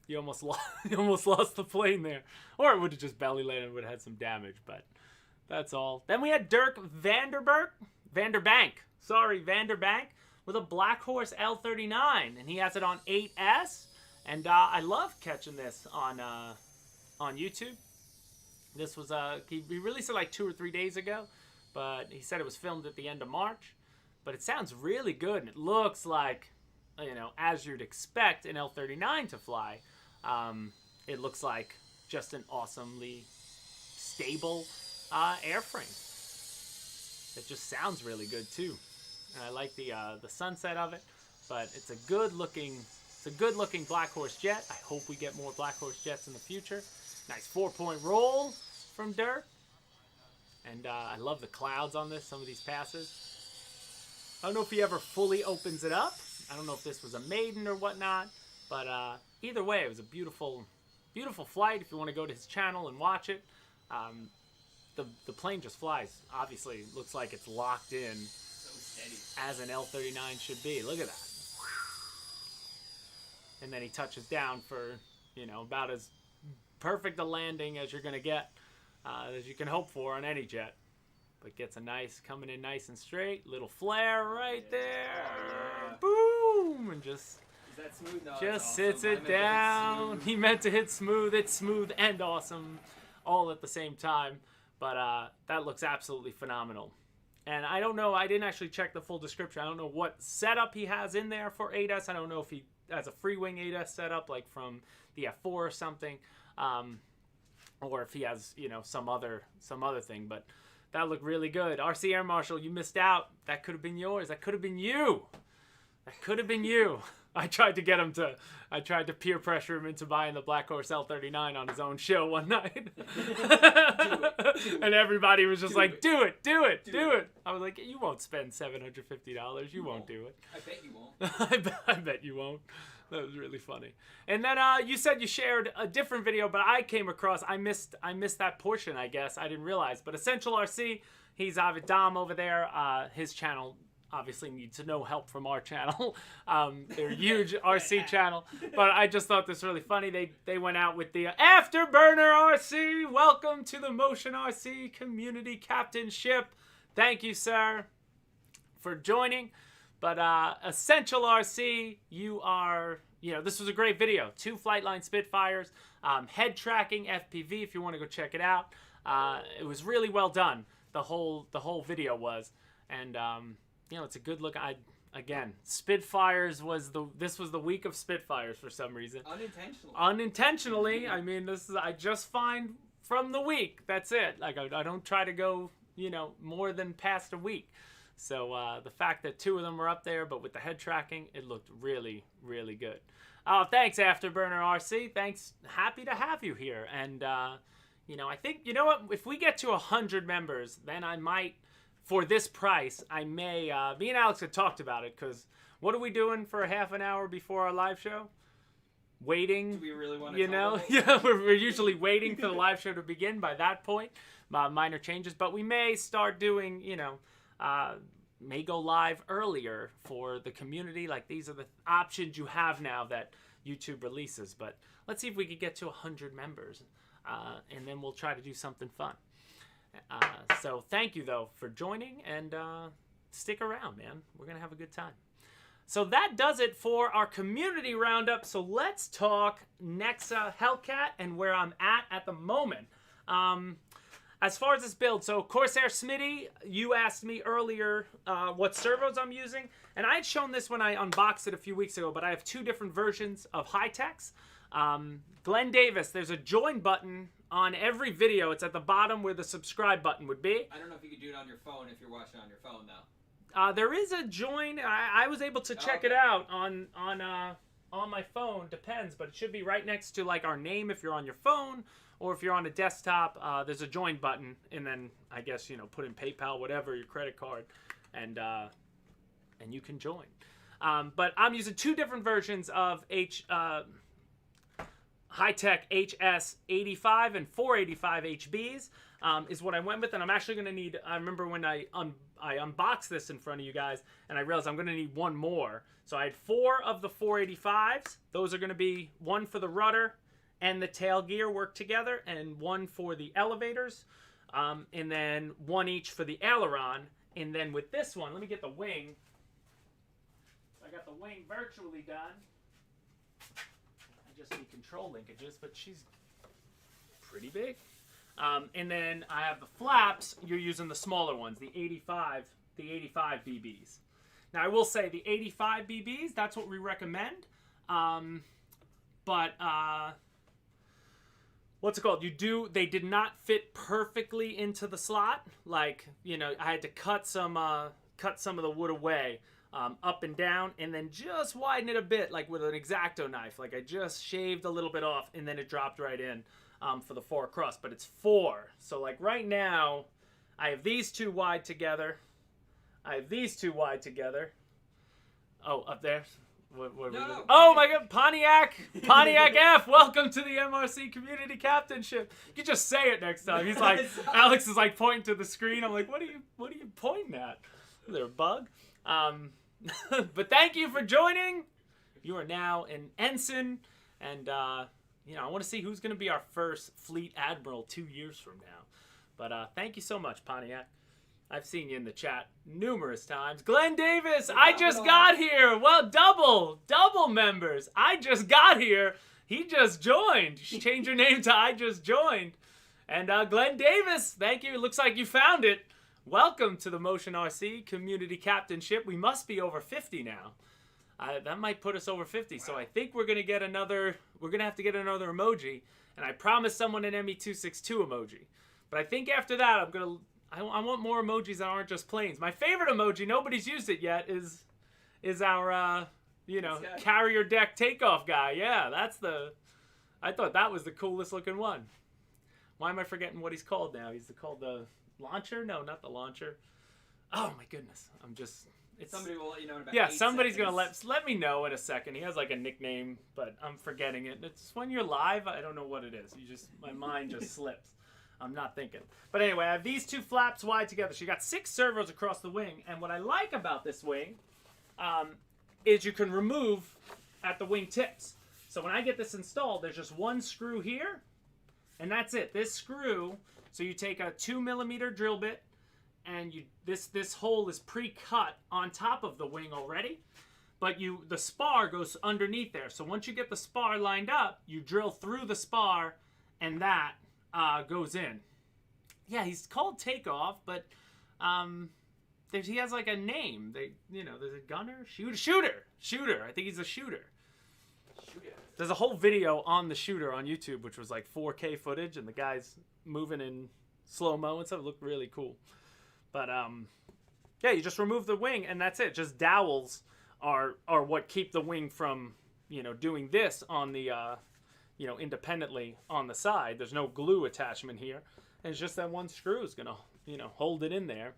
[SPEAKER 1] you almost lost the plane there. Or it would have just belly landed and would have had some damage. But that's all. Then we had Dirk Vanderbank with a Black Horse L39. And he has it on 8S. And I love catching this on YouTube. This was he released it like 2 or 3 days ago, but he said it was filmed at the end of March. But it sounds really good, and it looks like, you know, as you'd expect an L39 to fly. It looks like just an awesomely stable airframe. it just sounds really good too. And I like the sunset of it, but it's a good looking Black Horse jet. I hope we get more Black Horse jets in the future. Nice 4-point roll from Dirk. And I love the clouds on this, some of these passes. I don't know if he ever fully opens it up. I don't know if this was a maiden or whatnot. But either way, it was a beautiful, beautiful flight. If you want to go to his channel and watch it. The plane just flies. Obviously, it looks like it's locked in.
[SPEAKER 2] So steady.
[SPEAKER 1] As an L-39 should be. Look at that. And then he touches down for, about as perfect a landing as you're going to get, as you can hope for on any jet. But gets a nice, coming in nice and straight. Little flare right there. Oh, yeah. Boom! And just...
[SPEAKER 2] Is that smooth? No,
[SPEAKER 1] just
[SPEAKER 2] awesome.
[SPEAKER 1] sits it down. He meant to hit smooth. It's smooth and awesome all at the same time. But that looks absolutely phenomenal. And I don't know. I didn't actually check the full description. I don't know what setup he has in there for 8S. I don't know if he has a Freewing 8S setup like from the F4 or something. Or if he has, some other thing. But that looked really good. RC Air Marshal, you missed out. That could have been yours. That could have been you. That could have been you. I tried to peer pressure him into buying the Black Horse L-39 on his own show one night.
[SPEAKER 2] Do it.
[SPEAKER 1] And everybody was just like, do it. I was like, you won't spend $750. You won't do it.
[SPEAKER 2] I bet you won't.
[SPEAKER 1] I bet you won't. That was really funny. And then you said you shared a different video, but I came across, I missed that portion, I guess. I didn't realize. But Essential RC, he's Avid Dom over there. His channel obviously needs no help from our channel. They're a huge RC channel. But I just thought this was really funny. They went out with the Afterburner RC. Welcome to the Motion RC Community Captainship. Thank you, sir, for joining. But Essential RC, you are, this was a great video. 2 Flightline Spitfires, head tracking FPV if you want to go check it out. It was really well done. The whole video was. And, it's a good look. Again, Spitfires this was the week of Spitfires for some reason. Unintentionally. I mean, I just find from the week. That's it. Like, I don't try to go, more than past a week. So the fact that 2 of them were up there, but with the head tracking, it looked really, really good. Thanks, Afterburner RC. Thanks. Happy to have you here. And, I think, what? If we get to 100 members, then I might, for this price, I may, me and Alex had talked about it, because what are we doing for a half an hour before our live show? Waiting.
[SPEAKER 2] Do we really want to
[SPEAKER 1] Yeah, we're usually waiting for the live show to begin by that point. Minor changes. But we may start doing, may go live earlier for the community. Like, these are the options you have now that YouTube releases. But let's see if we could get to 100 members. And then we'll try to do something fun. So thank you, though, for joining. And stick around, man. We're going to have a good time. So that does it for our community roundup. So let's talk Nexa Hellcat and where I'm at the moment. As far as this build, so Corsair Smitty, you asked me earlier what servos I'm using. And I had shown this when I unboxed it a few weeks ago, but I have 2 different versions of Hi-Techs. Glenn Davis, there's a join button on every video. It's at the bottom where the subscribe button would be.
[SPEAKER 2] I don't know if you could do it on your phone if you're watching on your phone, though.
[SPEAKER 1] There is a join. I was able to check it out on my phone. Depends, but it should be right next to like our name if you're on your phone. Or if you're on a desktop, there's a join button, and then I guess put in PayPal, whatever, your credit card, and you can join. But I'm using 2 different versions of Hi-Tech HS 85 and 485 HBs is what I went with, and I'm actually going to need. I remember when I unboxed this in front of you guys, and I realized I'm going to need 1 more. So I had 4 of the 485s. Those are going to be 1 for the rudder and the tail gear work together, and 1 for the elevators, and then 1 each for the aileron. And then with this one, let me get the wing. So I got the wing virtually done. I just need control linkages, but she's pretty big. And then I have the flaps. You're using the smaller ones, the 85 BBs. Now I will say the 85 BBs, that's what we recommend. But what's it called? They did not fit perfectly into the slot. Like, you know, I had to cut some of the wood away, up and down, and then just widen it a bit, like with an X-Acto knife. Like I just shaved a little bit off, and then it dropped right in for the 4 across. But it's 4, so like right now, I have these 2 wide together. I have these 2 wide together. Oh, up there.
[SPEAKER 2] No.
[SPEAKER 1] Oh my God, Pontiac F. Welcome to the MRC Community Captainship. You can just say it next time. He's like, Alex is like pointing to the screen. I'm like, what are you pointing at? Is there a bug? But thank you for joining. You are now an ensign, and you know, I want to see who's going to be our first fleet admiral 2 years from now. But thank you so much, Pontiac. I've seen you in the chat numerous times. Glenn Davis, I just got here. Well, double members. I just got here. He just joined. You should change your name to I just joined. And Glenn Davis, thank you. It looks like you found it. Welcome to the Motion RC Community Captainship. We must be over 50 now. That might put us over 50. Wow. So I think we're gonna have to get another emoji. And I promised someone an ME262 emoji. But I think after that, I want more emojis that aren't just planes. My favorite emoji, nobody's used it yet, is our carrier deck takeoff guy. Yeah, I thought that was the coolest looking one. Why am I forgetting what he's called now? He's called the launcher? No, not the launcher. Oh my goodness.
[SPEAKER 2] Somebody will let you know in about 8
[SPEAKER 1] somebody's
[SPEAKER 2] seconds.
[SPEAKER 1] gonna let me know in a second. He has like a nickname, but I'm forgetting it. It's when you're live, I don't know what it is. My mind just slips. I'm not thinking. But anyway, I have these 2 flaps wide together. So you got 6 servos across the wing. And what I like about this wing is you can remove at the wing tips. So when I get this installed, there's just 1 screw here. And that's it. This screw, so you take a 2mm drill bit, and this hole is pre-cut on top of the wing already. But the spar goes underneath there. So once you get the spar lined up, you drill through the spar, and that goes in. Yeah, he's called Takeoff, but he has like a name. There's a gunner, shooter. I think he's a shooter. There's a whole video on the shooter on YouTube, which was like 4K footage, and the guy's moving in slow-mo and stuff. It looked really cool. But yeah, you just remove the wing, and that's it. Just dowels are what keep the wing from doing this on the independently on the side. There's no glue attachment here. And it's just that 1 screw is going to, hold it in there.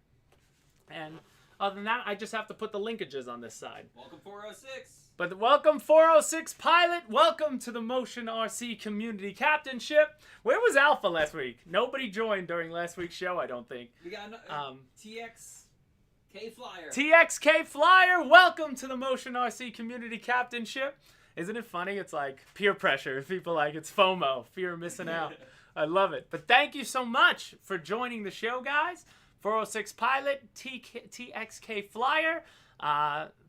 [SPEAKER 1] And other than that, I just have to put the linkages on this side.
[SPEAKER 2] Welcome 406.
[SPEAKER 1] But welcome 406 pilot. Welcome to the Motion RC Community Captainship. Where was Alpha last week? Nobody joined during last week's show, I don't think.
[SPEAKER 2] We got TXK Flyer.
[SPEAKER 1] TXK Flyer. Welcome to the Motion RC Community Captainship. Isn't it funny? It's like peer pressure. People like it's FOMO, fear of missing out. I love it. But thank you so much for joining the show, guys. 406 Pilot, TXK Flyer.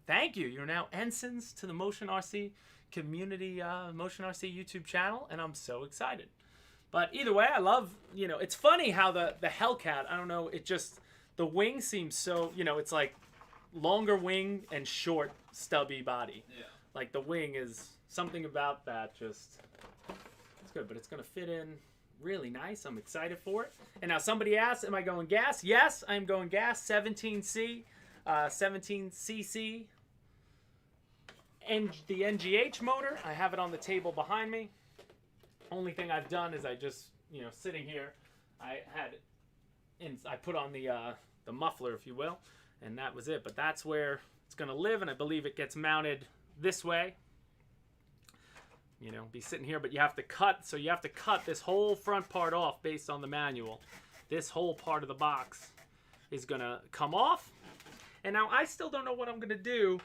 [SPEAKER 1] Thank you. You're now ensigns to the Motion RC Community, Motion RC YouTube channel, and I'm so excited. But either way, I love, it's funny how the Hellcat, I don't know, the wing seems so, it's like longer wing and short, stubby body.
[SPEAKER 2] Yeah.
[SPEAKER 1] Like the wing is something about that it's good, but it's going to fit in really nice. I'm excited for it. And now somebody asked, am I going gas? Yes, I'm going gas, 17C, 17cc. And the NGH motor, I have it on the table behind me. Only thing I've done is I just, sitting here, I put on the muffler, if you will, and that was it. But that's where it's going to live, and I believe it gets mounted this way, be sitting here, but you have to cut, so you have to cut this whole front part off based on the manual. This whole part of the box is gonna come off, and now I still don't know what I'm gonna do,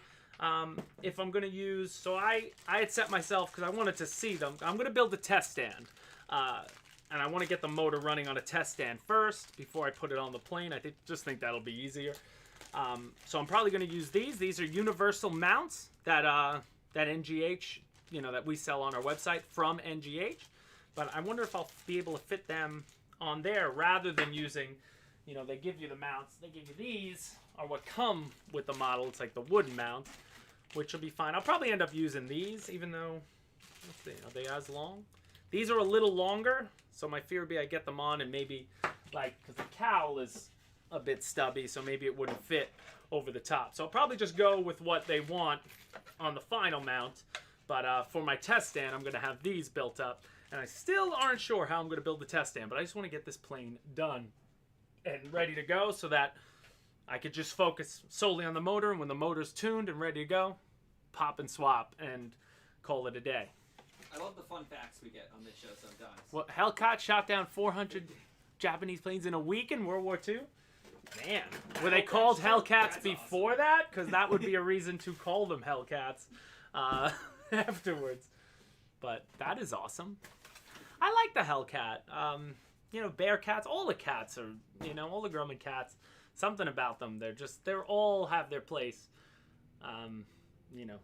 [SPEAKER 1] if I'm gonna use, so I had set myself, because I wanted to see them, I'm gonna build a test stand, and I want to get the motor running on a test stand first, before I put it on the plane. I just think that'll be easier. So I'm probably going to use these. These are universal mounts that NGH, that we sell on our website from NGH. But I wonder if I'll be able to fit them on there rather than using, they give you the mounts. They give you these are what come with the model. It's like the wooden mount, which will be fine. I'll probably end up using these, even though, let's see, are they as long? These are a little longer, so my fear would be I get them on and maybe, like, because the cowl is a bit stubby, so maybe it wouldn't fit over the top. So I'll probably just go with what they want on the final mount. But for my test stand, I'm going to have these built up. And I still aren't sure how I'm going to build the test stand, but I just want to get this plane done and ready to go so that I could just focus solely on the motor. And when the motor's tuned and ready to go, pop and swap and call it a day.
[SPEAKER 2] I love the fun facts we get on this show sometimes.
[SPEAKER 1] Well, Hellcat shot down 400 Japanese planes in a week in World War II. Man, were they called Hellcats before that? Because that would be a reason to call them Hellcats afterwards. But that is awesome. I like the Hellcat. You know, Bearcats, all the cats are, you know, all the Grumman cats. Something about them. They're all have their place. You know,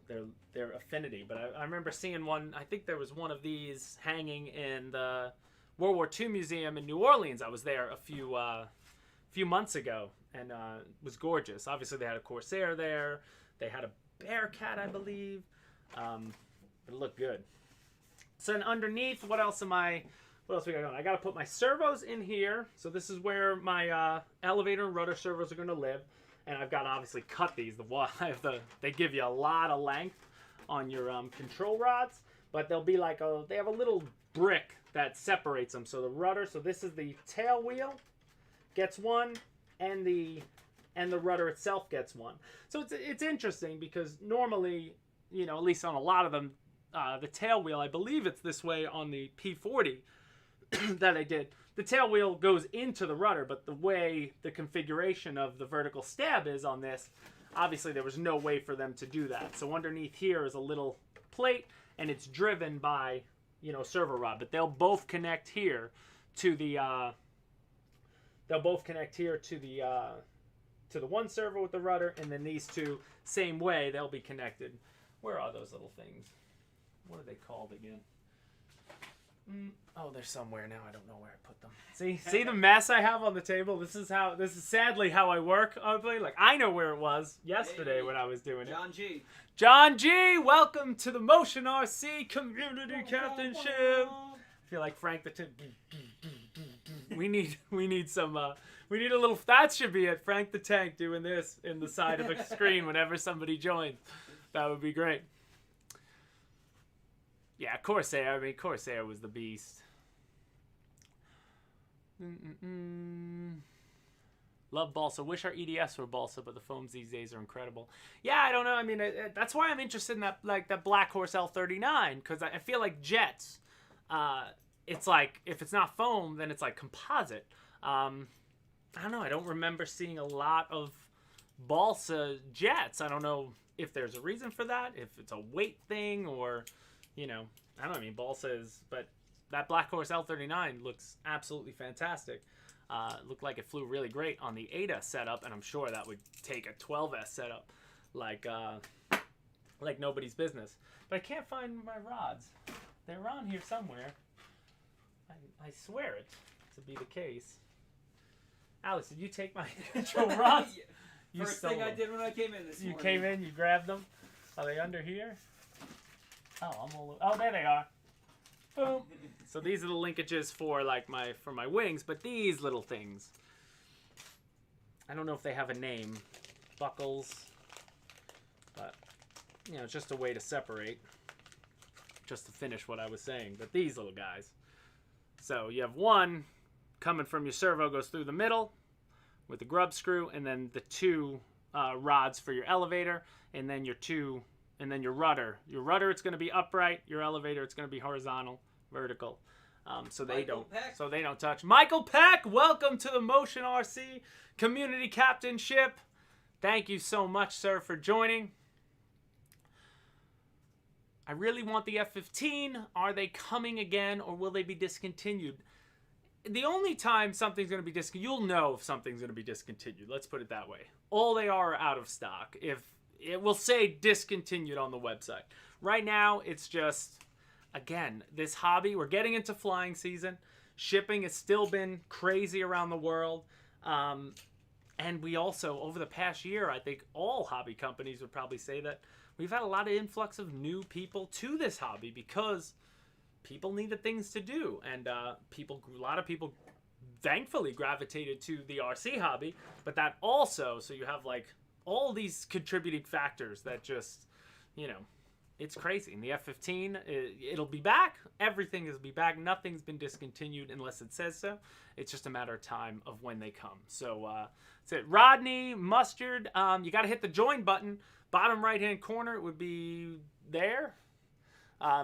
[SPEAKER 1] their affinity. But I remember seeing one. I think there was one of these hanging in the World War II Museum in New Orleans. I was there a few months ago, and it was gorgeous. Obviously, they had a Corsair there. They had a Bearcat, I believe. It looked good. So then underneath, what else we got going? I got to put my servos in here. So this is where my elevator and rudder servos are going to live. And I've got to obviously cut these. They give you a lot of length on your control rods, but they'll be like they have a little brick that separates them. So the rudder, so this is the tail wheel, gets one, and the rudder itself gets one. So it's interesting because normally, you know, at least on a lot of them, the tail wheel, I believe it's this way on the P40 that I did. The tail wheel goes into the rudder, but the way the configuration of the vertical stab is on this, obviously there was no way for them to do that. So underneath here is a little plate, and it's driven by, you know, servo rod. But they'll both connect here to the to the one servo with the rudder, and then these two, same way, they'll be connected. Where are those little things? What are they called again? Oh, they're somewhere now. I don't know where I put them. See the mess I have on the table? This is sadly how I work, ugly. Like, I know where it was yesterday when I was doing it. John G, welcome to the Motion RC Community Captainship. I feel like Frank the Tank. We need some we need a little, that should be it. Frank the Tank doing this in the side of the screen whenever somebody joins. That would be great. Yeah, Corsair. I mean, Corsair was the beast. Love balsa. Wish our EDS were balsa, but the foams these days are incredible. Yeah, I don't know. I mean, that's why I'm interested in that Black Horse L39, because I feel like jets. It's like, if it's not foam, then it's like composite. I don't know. I don't remember seeing a lot of balsa jets. I don't know if there's a reason for that, if it's a weight thing, or, you know, I don't know. I mean, balsa is, but that Black Horse L39 looks absolutely fantastic. It looked like it flew really great on the 8S setup, and I'm sure that would take a 12S setup like nobody's business. But I can't find my rods. They're on here somewhere. I swear it to be the case. Alex, did you take my control rods?
[SPEAKER 2] First thing I did when I came in this morning.
[SPEAKER 1] You came in, you grabbed them. Are they under here? Oh, there they are. Boom. So these are the linkages for my wings, but these little things, I don't know if they have a name. Buckles. But, you know, it's just a way to separate. Just to finish what I was saying. But these little guys. So you have one coming from your servo, goes through the middle with the grub screw, and then the two rods for your elevator, and then your rudder. Your rudder, it's going to be upright. Your elevator, it's going to be horizontal, vertical. So they don't touch. Michael Peck, welcome to the Motion RC Community Captainship. Thank you so much, sir, for joining. I really want the F-15. Are they coming again, or will they be discontinued? The only time something's going to be discontinued, you'll know if something's going to be discontinued. Let's put it that way. All they are out of stock. If it will say discontinued on the website. Right now, it's just, again, this hobby. We're getting into flying season. Shipping has still been crazy around the world. And we also, over the past year, I think all hobby companies would probably say that we've had a lot of influx of new people to this hobby because, people needed things to do, and a lot of people thankfully gravitated to the RC hobby, but that also, so you have like all these contributing factors that just, it's crazy. And the F-15, it'll be back. Everything is be back. Nothing's been discontinued unless it says so. It's just a matter of time of when they come. So that's it. Rodney, Mustard, you got to hit the join button. Bottom right-hand corner, it would be there.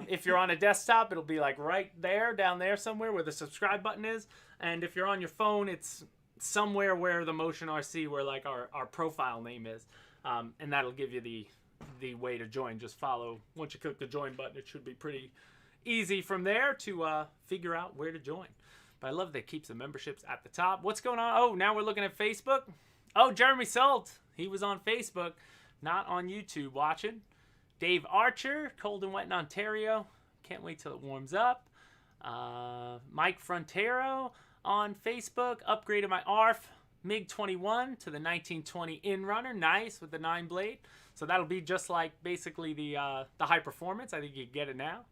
[SPEAKER 1] If you're on a desktop, it'll be like right there, down there somewhere where the subscribe button is. And if you're on your phone, it's somewhere where the Motion RC, where like our profile name is. And that'll give you the way to join. Just follow. Once you click the join button, it should be pretty easy from there to figure out where to join. But I love that it keeps the memberships at the top. What's going on? Oh, now we're looking at Facebook. Oh, Jeremy Salt. He was on Facebook, not on YouTube watching. Dave Archer, cold and wet in Ontario. Can't wait till it warms up. Mike Frontero on Facebook. Upgraded my ARF MiG-21 to the 1920 Inrunner. Nice, with the 9-blade. So that'll be just like basically the high performance. I think you can get it now.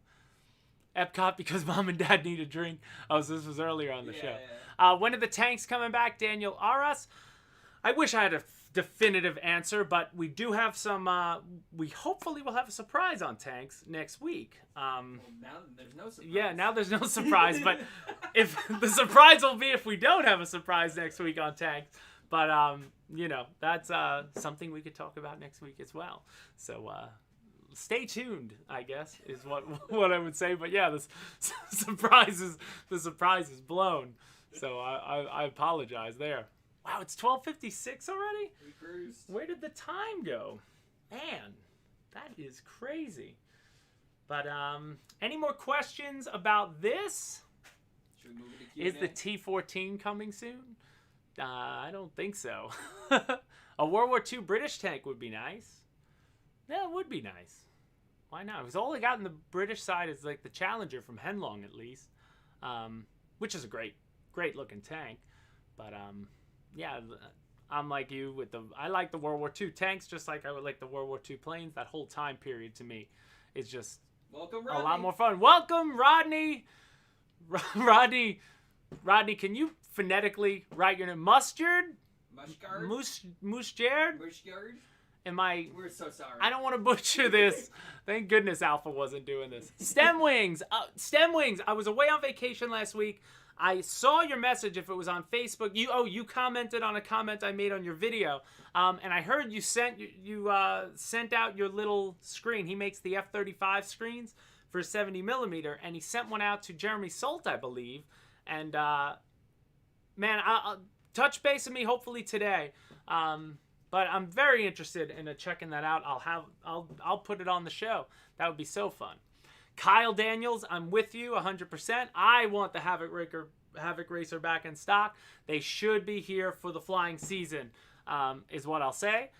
[SPEAKER 1] Epcot because mom and dad need a drink. Oh, so this was earlier on the show. Yeah. When are the tanks coming back? Daniel Aras. I wish I had a definitive answer, but we do have some. We hopefully will have a surprise on tanks next week.
[SPEAKER 2] Well, now there's no surprise.
[SPEAKER 1] Yeah, now there's no surprise. But if the surprise will be if we don't have a surprise next week on tanks. But that's something we could talk about next week as well. So stay tuned, I guess, is what I would say. But yeah, the surprise is blown. So I apologize there. Wow, it's 12:56 already?
[SPEAKER 2] We cruised.
[SPEAKER 1] Where did the time go? Man, that is crazy. But any more questions about this?
[SPEAKER 2] Should we move to Q&A?
[SPEAKER 1] Is the T-14 coming soon? I don't think so. A World War II British tank would be nice. Yeah, it would be nice. Why not? Because all I got on the British side is like the Challenger from Henlong, at least, which is a great looking tank. But yeah, I'm like you with I like the World War II tanks just like I would like the World War II planes. That whole time period to me is just
[SPEAKER 2] Welcome,
[SPEAKER 1] a
[SPEAKER 2] Rodney.
[SPEAKER 1] lot more fun. Welcome, Rodney. Rodney, can you phonetically write your name? Mustard?
[SPEAKER 2] Mushgard?
[SPEAKER 1] Mushgard?
[SPEAKER 2] Mushgard? We're so sorry.
[SPEAKER 1] I don't want to butcher this. Thank goodness Alpha wasn't doing this. Stem Wings. I was away on vacation last week. I saw your message if it was on Facebook. You commented on a comment I made on your video. And I heard you sent out your little screen. He makes the F-35 screens for 70 millimeter, and he sent one out to Jeremy Salt, I believe. And man, I'll touch base with me hopefully today. But I'm very interested in checking that out. I'll put it on the show. That would be so fun. Kyle Daniels, I'm with you 100%. I want the Havoc Racer back in stock. They should be here for the flying season, is what I'll say.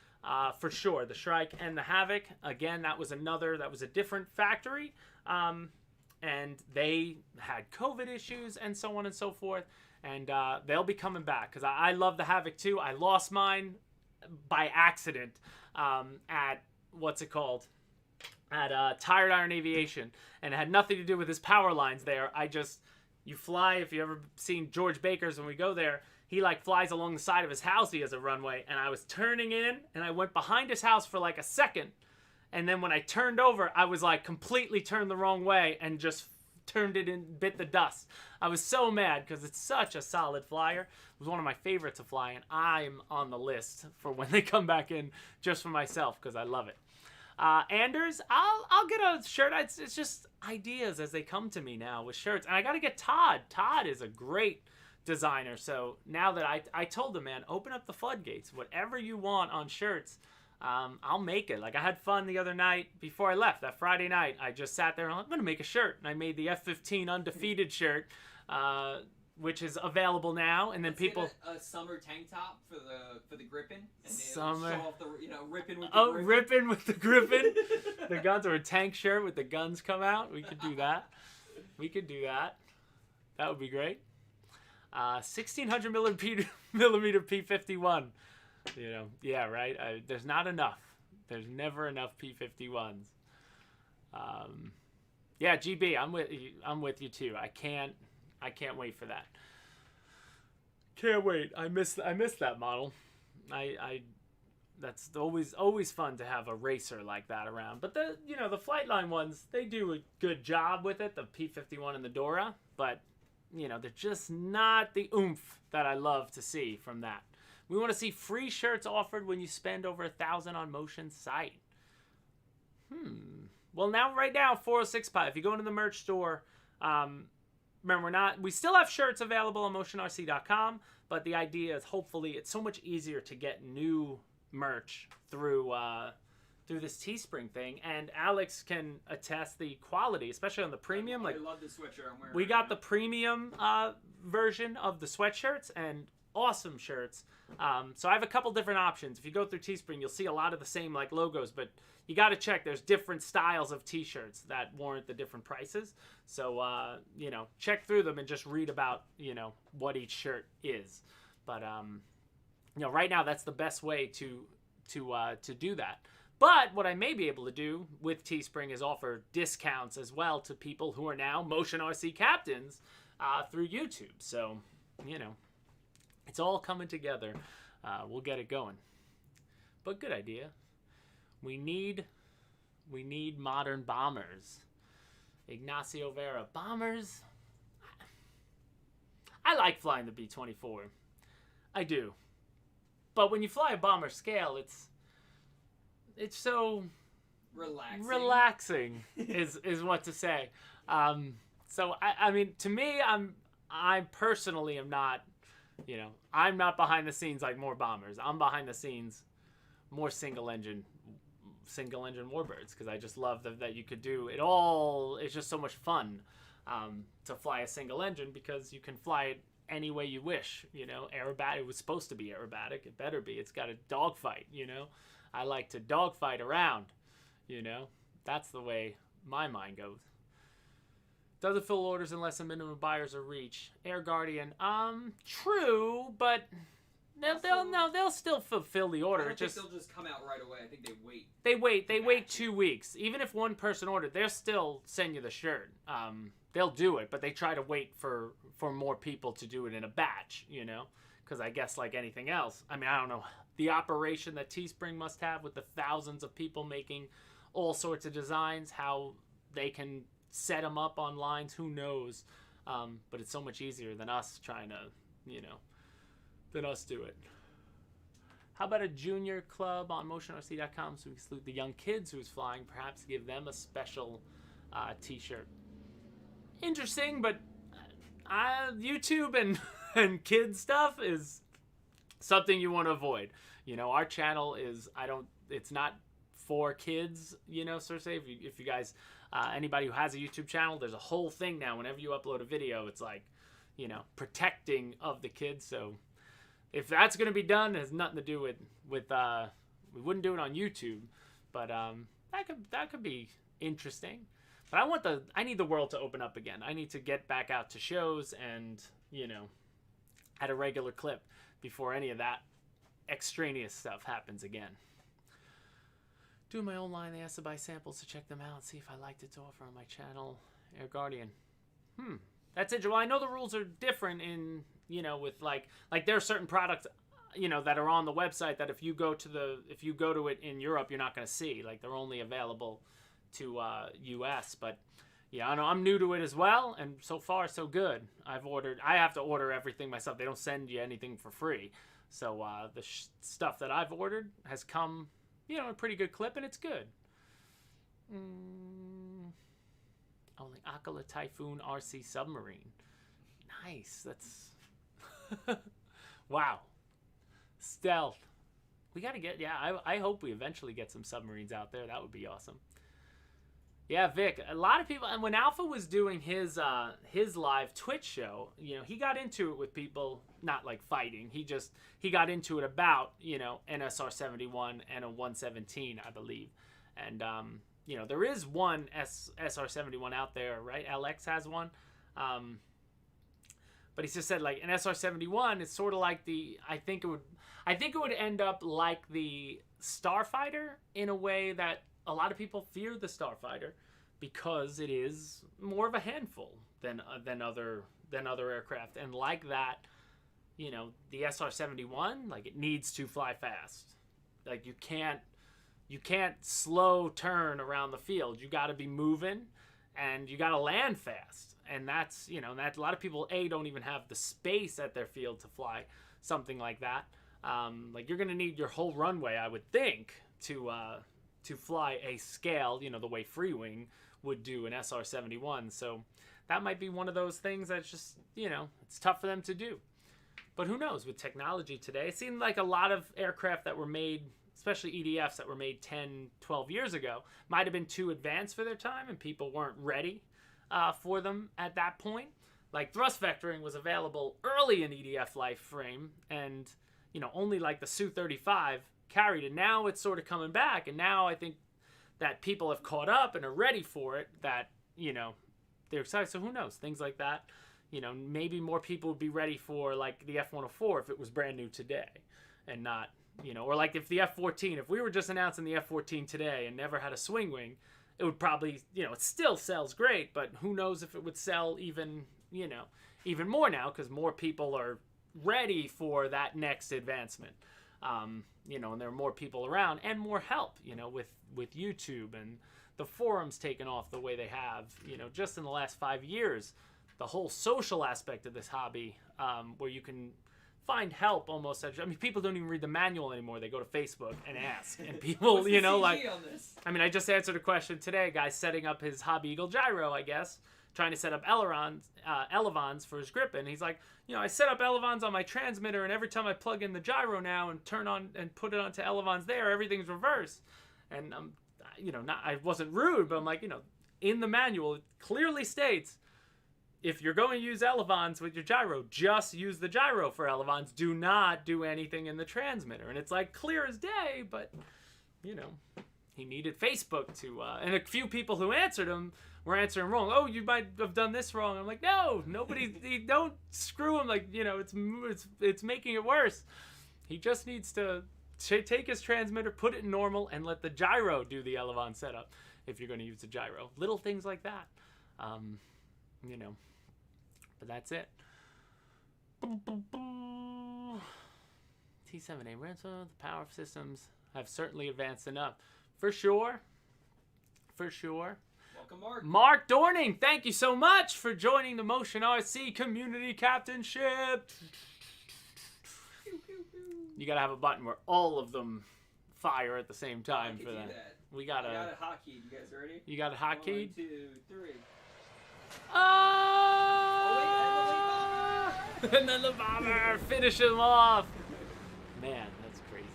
[SPEAKER 1] For sure, the Shrike and the Havoc. Again, that was a different factory. And they had COVID issues and so on and so forth. And they'll be coming back because I love the Havoc too. I lost mine by accident at what's it called? At Tired Iron Aviation, and it had nothing to do with his power lines there. You fly, if you ever seen George Baker's when we go there, he like flies along the side of his house. He has a runway, and I was turning in, and I went behind his house for like a second, and then when I turned over, I was like completely turned the wrong way and just turned it in, bit the dust. I was so mad because it's such a solid flyer. It was one of my favorites to fly, and I'm on the list for when they come back in just for myself because I love it. Anders, I'll get a shirt. It's just ideas as they come to me now with shirts. And I got to get Todd. Todd is a great designer. So now that I told him, man, open up the floodgates. Whatever you want on shirts, I'll make it. Like I had fun the other night before I left, that Friday night. I just sat there and I'm going to make a shirt. And I made the F-15 undefeated shirt, which is available now. And then people
[SPEAKER 2] get a summer tank top for the Griffin, and
[SPEAKER 1] summer
[SPEAKER 2] show off the ripping with the Griffin.
[SPEAKER 1] Ripping with the Griffin. The guns, or a tank shirt with the guns come out. We could do that. That would be great. 1600 millimeter P-51. Yeah, right. There's not enough. There's never enough P-51s. Yeah, GB, I'm with you too. I can't wait for that. Can't wait. I miss that model. I that's always fun to have a racer like that around. But the Flightline ones, they do a good job with it, the P51 and the Dora, but they're just not the oomph that I love to see from that. We want to see free shirts offered when you spend over $1,000 on Motion site. Well, right now 406 Pi, if you go into the merch store, remember we still have shirts available on motionrc.com, but the idea is hopefully it's so much easier to get new merch through this Teespring thing, and Alex can attest the quality, especially on the premium.
[SPEAKER 2] I love the sweatshirt I'm wearing.
[SPEAKER 1] We got the premium version of the sweatshirts, and awesome shirts. So I have a couple different options. If you go through Teespring, you'll see a lot of the same logos, but you got to check. There's different styles of T-shirts that warrant the different prices. So check through them and just read about what each shirt is. But right now that's the best way to do that. But what I may be able to do with Teespring is offer discounts as well to people who are now Motion RC captains through YouTube. So it's all coming together. We'll get it going. But good idea. We need modern bombers. Ignacio Vera. Bombers? I like flying the B-24. I do. But when you fly a bomber scale, it's so relaxing is what to say. So I mean, to me, I personally am not, I'm not behind the scenes like more bombers. I'm behind the scenes more single engine warbirds, because I just love that you could do it all. It's just so much fun to fly a single engine, because you can fly it any way you wish. Aerobatic. It was supposed to be aerobatic. It better be. It's got a dogfight. I like to dogfight around. That's the way my mind goes. Doesn't fill orders unless the minimum buyers are reached. Air Guardian, true, but they'll still fulfill the order.
[SPEAKER 2] I don't think they'll just come out right away. I think they wait.
[SPEAKER 1] They wait 2 weeks. Even if one person ordered, they'll still send you the shirt. They'll do it, but they try to wait for more people to do it in a batch, because I guess like anything else, I mean, I don't know, the operation that Teespring must have with the thousands of people making all sorts of designs, how they can set them up on lines, who knows? But it's so much easier than us trying to, than us do it. How about a junior club on motionrc.com so we can salute the young kids who's flying, perhaps give them a special t-shirt. Interesting, but YouTube and kids stuff is something you want to avoid. Our channel is, it's not for kids, so to say. If you guys, anybody who has a YouTube channel, there's a whole thing now. Whenever you upload a video, it's like, protecting of the kids. So if that's going to be done, it has nothing to do with we wouldn't do it on YouTube, but that could be interesting. But I need the world to open up again. I need to get back out to shows and, at a regular clip before any of that extraneous stuff happens again. Doing my own line, they asked to buy samples to check them out and see if I liked it to offer on my channel. Air Guardian. That's it. Well, I know the rules are different in, with like there are certain products, that are on the website that if you go to it in Europe, you're not going to see. Like, they're only available to US. But yeah, I know I'm new to it as well, and so far so good. I have to order everything myself. They don't send you anything for free. So the stuff that I've ordered has come, a pretty good clip, and it's good. Only Akala Typhoon RC submarine. Nice. That's wow. Stealth. We got to get, I hope we eventually get some submarines out there. That would be awesome. Yeah, Vic, a lot of people, and when Alpha was doing his live Twitch show, he got into it with people, not like fighting. He got into it about, NSR 71 and a 117, I believe. And, there is one SR 71 out there, right? LX has one. But he just said, like, an SR 71 is sort of like I think it would end up like the Starfighter in a way that a lot of people fear the Starfighter, because it is more of a handful than other aircraft. And like that, you know, the SR-71, like, it needs to fly fast. Like, you can't slow turn around the field. You got to be moving, and you got to land fast. And that's, you know, that a lot of people don't even have the space at their field to fly something like that. Like, you're gonna need your whole runway, I would think, to fly a scale, you know, the way Freewing would do an SR-71. So that might be one of those things that's just, you know, it's tough for them to do. But who knows, with technology today, it seemed like a lot of aircraft that were made, especially EDFs that were made 10, 12 years ago, might have been too advanced for their time, and people weren't ready for them at that point. Like, thrust vectoring was available early in EDF life frame, and, you know, only like the Su-35 carried it. Now it's sort of coming back, and now I think that people have caught up and are ready for it, that, you know, they're excited. So who knows, things like that, you know, maybe more people would be ready for, like, the F-104 if it was brand new today, and not, you know, or like if the F-14, if we were just announcing the F-14 today and never had a swing wing, it would probably, you know, it still sells great, but who knows if it would sell even, you know, even more now, because more people are ready for that next advancement. You know, and there are more people around and more help, you know, with YouTube and the forums taking off the way they have, you know, just in the last 5 years, the whole social aspect of this hobby, where you can find help almost. I mean, people don't even read the manual anymore. They go to Facebook and ask, and people, you know, like, on this? I mean, I just answered a question today. A guy setting up his Hobby Eagle gyro, I guess, trying to set up elevons for his grip, and he's like, you know, I set up elevons on my transmitter, and every time I plug in the gyro now and turn on and put it onto elevons there, everything's reversed. And you know, I wasn't rude, but I'm like, you know, in the manual it clearly states, if you're going to use elevons with your gyro, just use the gyro for elevons. Do not do anything in the transmitter. And it's like clear as day, but, you know, he needed Facebook to, and a few people who answered him were answering wrong. Oh, you might have done this wrong. I'm like, no, nobody, don't screw him. Like, you know, it's making it worse. He just needs to take his transmitter, put it in normal, and let the gyro do the elevon setup if you're going to use the gyro. Little things like that. You know, but that's it. T-7A rental, the power systems have certainly advanced enough. For sure. For sure.
[SPEAKER 2] Welcome, Mark.
[SPEAKER 1] Mark Dorning, thank you so much for joining the Motion RC Community Captainship. You gotta have a button where all of them fire at the same time for that.
[SPEAKER 2] I got it hotkeyed. You guys ready?
[SPEAKER 1] You got it hotkeyed?
[SPEAKER 2] 1, 2, 3.
[SPEAKER 1] Oh! And then the bomber finish him off. Man, that's crazy.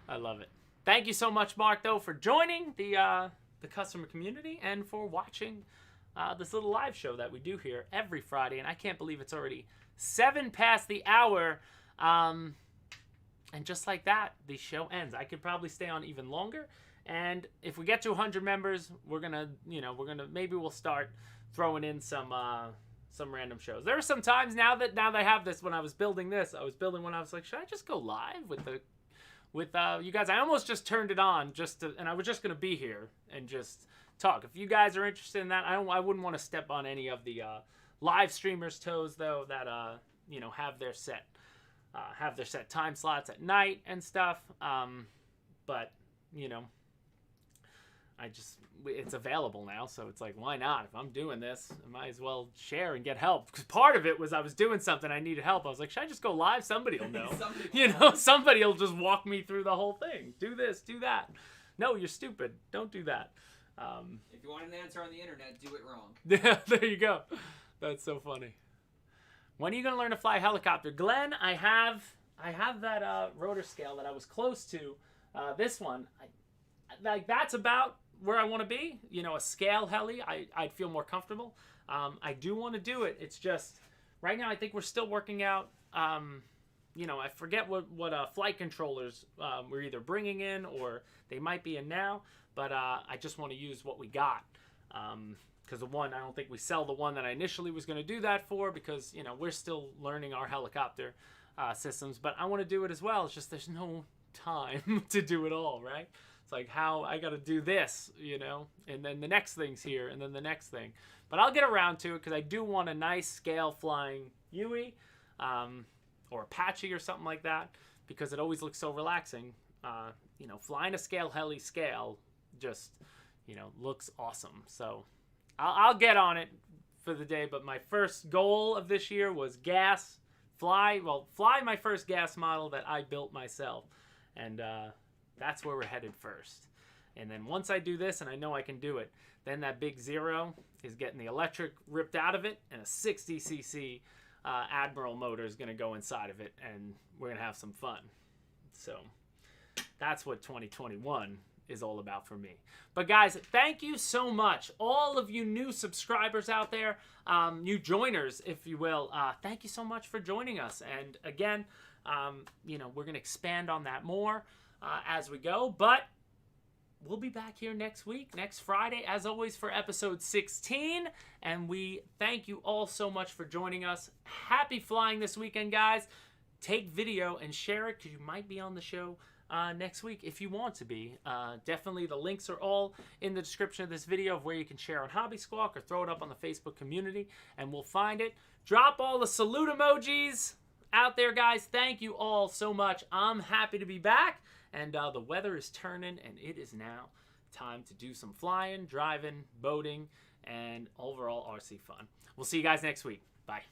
[SPEAKER 1] I love it. Thank you so much, Mark, though, for joining the customer community and for watching this little live show that we do here every Friday. And I can't believe it's already 7 past the hour. And just like that, the show ends. I could probably stay on even longer. And if we get to 100 members, maybe we'll start throwing in some random shows. There are some times now that I have this, when I was building this, I was like, should I just go live with you guys? I almost just turned it on and I was just going to be here and just talk. If you guys are interested in that, I wouldn't want to step on any of the live streamers' toes, though, that, have their set time slots at night and stuff. But, it's available now, so it's like, why not? If I'm doing this, I might as well share and get help. Because part of it was I was doing something, I needed help. I was like, should I just go live? Somebody will know. Somebody will just walk me through the whole thing. Do this, do that. No, you're stupid. Don't do that.
[SPEAKER 2] If you want an answer on the internet, do it wrong.
[SPEAKER 1] Yeah, there you go. That's so funny. When are you going to learn to fly a helicopter? Glenn, I have that rotor scale that I was close to. This one, that's about where I want to be. A scale heli, I'd feel more comfortable. I do want to do it. It's just, right now I think we're still working out, I forget what flight controllers we're either bringing in or they might be in now, but I just want to use what we got. Because the one, I don't think we sell the one that I initially was going to do that for, because, we're still learning our helicopter systems, but I want to do it as well. It's just there's no time to do it all, right? It's like how I got to do this, you know, and then the next thing's here, and then the next thing. But I'll get around to it because I do want a nice scale flying Huey or Apache or something like that, because it always looks so relaxing. You know, flying a scale heli scale just, you know, looks awesome. So I'll get on it for the day. But my first goal of this year was fly my first gas model that I built myself. And that's where we're headed first. And then once I do this, and I know I can do it, then that big Zero is getting the electric ripped out of it, and a 60cc Admiral motor is going to go inside of it, and we're going to have some fun. So that's what 2021 is all about for me. But guys, thank you so much. All of you new subscribers out there, new joiners, if you will, thank you so much for joining us. And again, you know, we're going to expand on that more as we go, but we'll be back here next week, next Friday, as always, for episode 16. And we thank you all so much for joining us. Happy flying this weekend, guys. Take video and share it, because you might be on the show next week if you want to be. Definitely the links are all in the description of this video of where you can share on Hobby Squawk or throw it up on the Facebook community, and we'll find it. Drop all the salute emojis out there, guys. Thank you all so much. I'm happy to be back. And the weather is turning, and it is now time to do some flying, driving, boating, and overall RC fun. We'll see you guys next week. Bye.